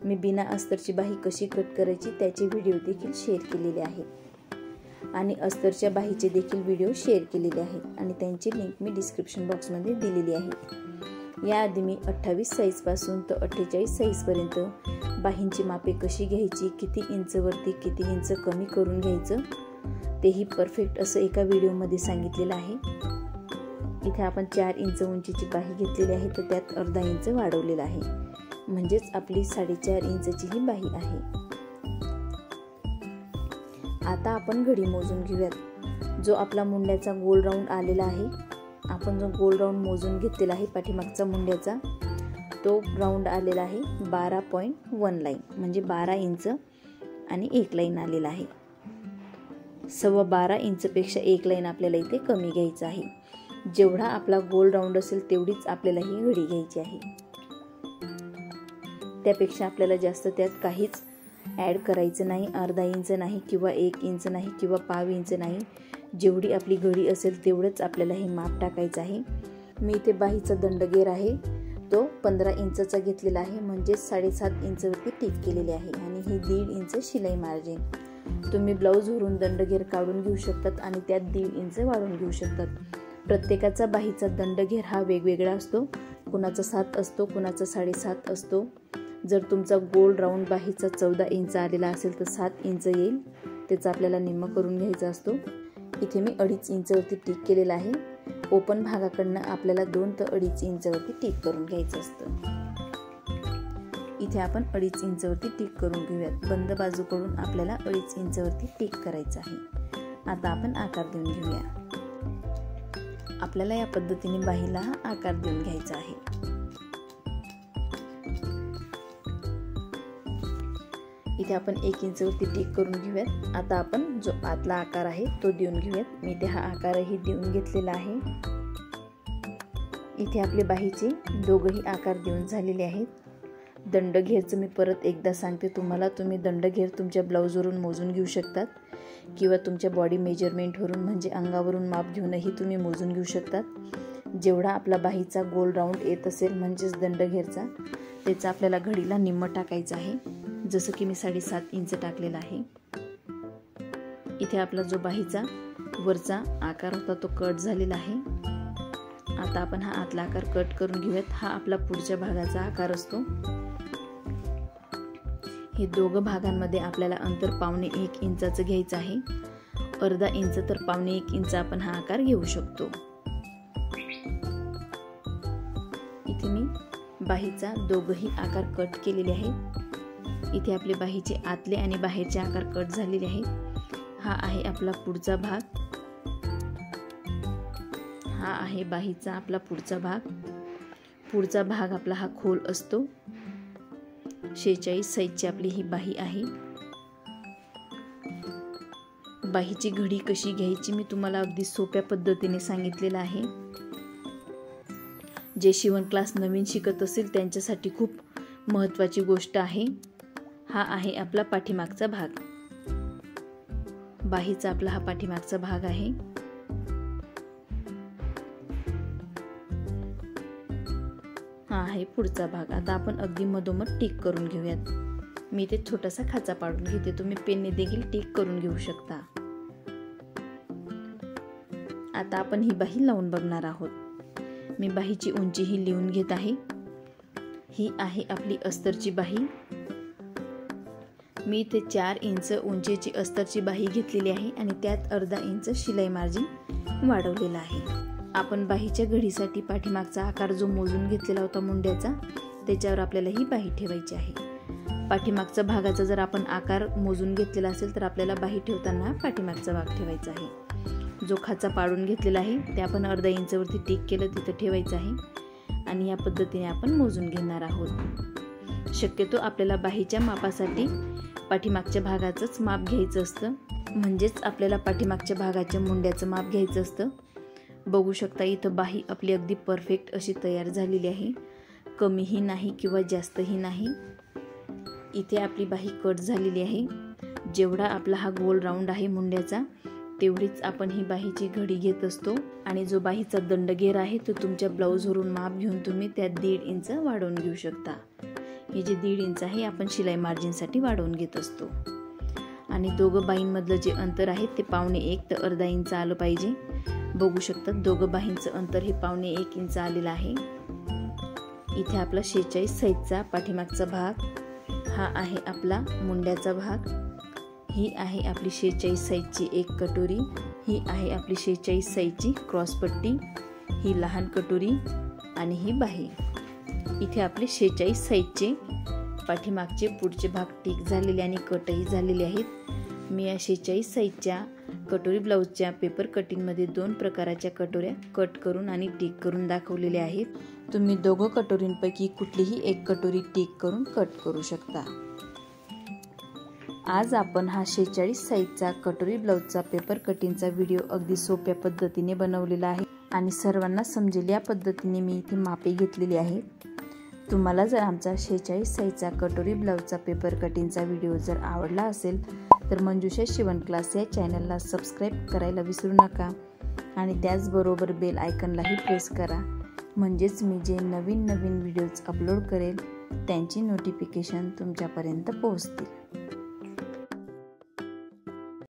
मी बिना अस्तरची बाही कशी कट करायची त्याचे व्हिडिओ देखील शेअर केलेले आहेत आणि अस्तरच्या बाहीचे देखील व्हिडिओ शेअर केलेले आहेत आणि त्यांची लिंक मी डिस्क्रिप्शन बॉक्समध्ये दिलेली आहे। याआधी मी 28 साईजपासून तर 48 साईजपर्यंत बाहींची मापे कशी घ्यायची, किती इंचवरती किती इंच कमी करून घ्यायचं तेही परफेक्ट असं एका व्हिडिओमध्ये सांगितलेलं आहे. इथे आपण 4 इंच उंचीची बाही घेतलेली आहे, तर त्यात अर्धा इंच वाढवलेला आहे, म्हणजेच आपली 4.5 इंचची ही बाही आहे. आता आपण घडी मोजून घेऊयात. जो आपला मुंड्याचा गोल राऊंड आलेला आहे, आपण जो गोल राऊंड मोजून घेतलेला आहे पाठीमागचा मुंड्याचा, तो राऊंड आलेला आहे 12.1 लाईन, म्हणजे 12 इंच आणि 1 लाईन आलेला आहे. 12.25 इंचपेक्षा 1 लाईन आपल्याला इथे कमी घ्यायचं आहे. जेवढा आपला गोल राऊंड असेल तेवढीच आपल्याला ही घडी घ्यायची आहे. त्यापेक्षा आपल्याला जास्त त्यात काहीच ॲड करायचं नाही. अर्धा इंच नाही किंवा 1 इंच नाही किंवा पाव इंच नाही. जेवढी आपली घडी असेल तेवढंच आपल्याला हे माप टाकायचं आहे. मी इथे बाहीचा दंडगेर आहे तो 15 इंचचा घेतलेला आहे, म्हणजे 7.5 इंचवरती टिक केलेली आहे आणि ही 1.5 इंच शिलाई मार्जिन. तुम्ही ब्लाऊजवरून दंडगेर काढून घेऊ शकतात आणि त्यात 1.5 इंच वाढवून घेऊ शकतात. प्रत्येकाचा बाहीचा दंडगेर हा वेगवेगळा असतो. कुणाचा 7 असतो, कुणाचा 7.5 असतो. जर तुमचा गोल राऊंड बाहीचा 14 इंच आलेला असेल तर 7 इंच येईल, त्याचा आपल्याला निम्म करून घ्यायचा असतो. इथे मी 2.5 इंचवरती टिक केलेला आहे. ओपन भागाकडनं आपल्याला 2 ते 2.5 इंचवरती टिक करून घ्यायचं असतं. इथे आपण 2.5 इंचवरती टिक करून घेऊयात. बंद बाजूकडून आपल्याला 2.5 इंचवरती टिक करायचं आहे. आता आपण आकार देऊन घेऊया. आपल्याला या पद्धतीने बाहीला हा आकार देऊन घ्यायचा आहे. इथे आपण 1 इंचवरती टिक करून घेऊयात. आता आपण जो आतला आकार आहे तो देऊन घेऊयात. मी ते हा आकारही देऊन घेतलेला आहे. इथे आपले बाहीचे दोघंही आकार देऊन झालेले आहेत. दंडघेरचं मी परत एकदा सांगते तुम्हाला, तुम्ही दंडघेर तुमच्या ब्लाऊजवरून मोजून घेऊ शकतात किंवा तुमच्या बॉडी मेजरमेंटवरून म्हणजे अंगावरून माप घेऊनही तुम्ही मोजून घेऊ शकतात. जेवढा आपला बाहीचा गोल राऊंड येत असेल म्हणजेच दंडघेरचा, त्याचा आपल्याला घडीला निम्म टाकायचं आहे. जसं की मी 7.5 इंच टाकलेला आहे. इथे आपला जो बाहीचा वरचा आकार होता तो कट झालेला आहे. आता आपण हा आतला आकार कट करून घेऊयात. हा आपला पुढच्या भागाचा आकार असतो. हे दोघं भागांमध्ये आपल्याला अंतर 1.25 इंचाचं घ्यायचं आहे. अर्धा इंच तर 1.25 इंच आपण हा आकार घेऊ शकतो. इथे मी बाहीचा दोघंही आकार कट केलेले आहेत. इथे आपले बाहीचे आतले आणि बाहेरचे आकार कट झालेले आहेत. हा आहे आपला पुढचा भाग. हा आहे बाहीचा आपला पुढचा भाग. पुढचा भाग आपला हा खोल असतो. 46 साईजची आपली ही बाही आहे. बाहीची घडी कशी घ्यायची मी तुम्हाला अगदी सोप्या पद्धतीने सांगितलेलं आहे. जे शिवण क्लास नवीन शिकत असेल त्यांच्यासाठी खूप महत्त्वाची गोष्ट आहे. हा आहे आपला पाठीमागचा भाग. बाहीचा आपला हा पाठीमागचा भाग आहे. हा आहे पुढचा भाग. आता आपण अगदी मधोमध टिक करून घेऊयात. मी इथे छोटासा खाचा पाडून घेते. तुम्ही पेनने देखील टिक करून घेऊ शकता. आता आपण ही बाही लावून बघणार आहोत. मी बाहीची उंची ही लिहून घेत आहे. ही आहे आपली अस्तरची बाही. मी इथे 4 इंच उंचीची अस्तरची बाही घेतलेली आहे आणि त्यात अर्धा इंच शिलाई मार्जिन वाढवलेला आहे. आपण बाहीच्या घडीसाठी पाठीमागचा आकार जो मोजून घेतलेला होता मुंड्याचा, त्याच्यावर आपल्याला ही बाही ठेवायची आहे. पाठीमागचा भागाचा जर आपण आकार मोजून घेतलेला असेल तर आपल्याला बाही ठेवताना पाठीमागचा भाग ठेवायचा आहे. जो खाचा पाडून घेतलेला आहे ते आपण अर्धा इंचवरती टिक केलं तिथं ठेवायचं आहे आणि या पद्धतीने आपण मोजून घेणार आहोत. शक्यतो आपल्याला बाहीच्या मापासाठी पाठीमागच्या भागाचंच माप घ्यायचं असतं, म्हणजेच आपल्याला पाठीमागच्या भागाच्या मुंड्याचं माप घ्यायचं असतं. बघू शकता इथं बाही आपली अगदी परफेक्ट अशी तयार झालेली आहे. कमीही नाही किंवा जास्तही नाही. इथे आपली बाही कट झालेली आहे. जेवढा आपला हा गोल राऊंड आहे मुंड्याचा तेवढीच आपण ही बाहीची घडी घेत असतो आणि जो बाहीचा दंडगेर आहे तो तुमच्या ब्लाऊजवरून माप घेऊन तुम्ही त्यात 1.5 इंच वाढवून घेऊ शकता. हे जे 1.5 इंच आहे आपण शिलाई मार्जिनसाठी वाढवून घेत असतो. आणि दोघं बाहींमधलं जे अंतर आहे ते 1.25 ते अर्धा इंच आलं पाहिजे. बघू शकतात दोघं बाहींचं अंतर हे 1.25 इंच आलेलं आहे. इथे आपला 46 साईजचा पाठीमागचा भाग, हा आहे आपला मुंड्याचा भाग, ही आहे आपली 46 साईजची एक कटोरी, ही आहे आपली 46 साईजची क्रॉसपट्टी, ही लहान कटोरी आणि ही बाही. इथे आपले 46 साईजचे पाठीमागचे पुढचे भाग टिक झालेले आणि कटही झालेले आहेत. मी या 46 साईजच्या कटोरी ब्लाऊजच्या पेपर कटिंगमध्ये 2 प्रकाराच्या कटोऱ्या कट करून आणि टिक करून दाखवलेल्या आहेत. तुम्ही दोघं कटोरींपैकी कुठलीही एक कटोरी टिक करून कट करू शकता. आज आपण हा 46 साईजचा कटोरी ब्लाऊजचा पेपर कटिंगचा व्हिडिओ अगदी सोप्या पद्धतीने बनवलेला आहे आणि सर्वांना समजेल या पद्धतीने मी इथे मापे घेतलेली आहेत. तुम्हाला जर आमचा 46 साईजचा कटोरी ब्लाऊजचा पेपर कटिंगचा व्हिडिओ जर आवडला असेल तर मंजुषा शिवण क्लास या चॅनलला सबस्क्राईब करायला विसरू नका आणि त्याचबरोबर बेल आयकॉनलाही प्रेस करा, म्हणजेच मी जे नवीन व्हिडिओज अपलोड करेल त्यांची नोटिफिकेशन तुमच्यापर्यंत पोहोचतील.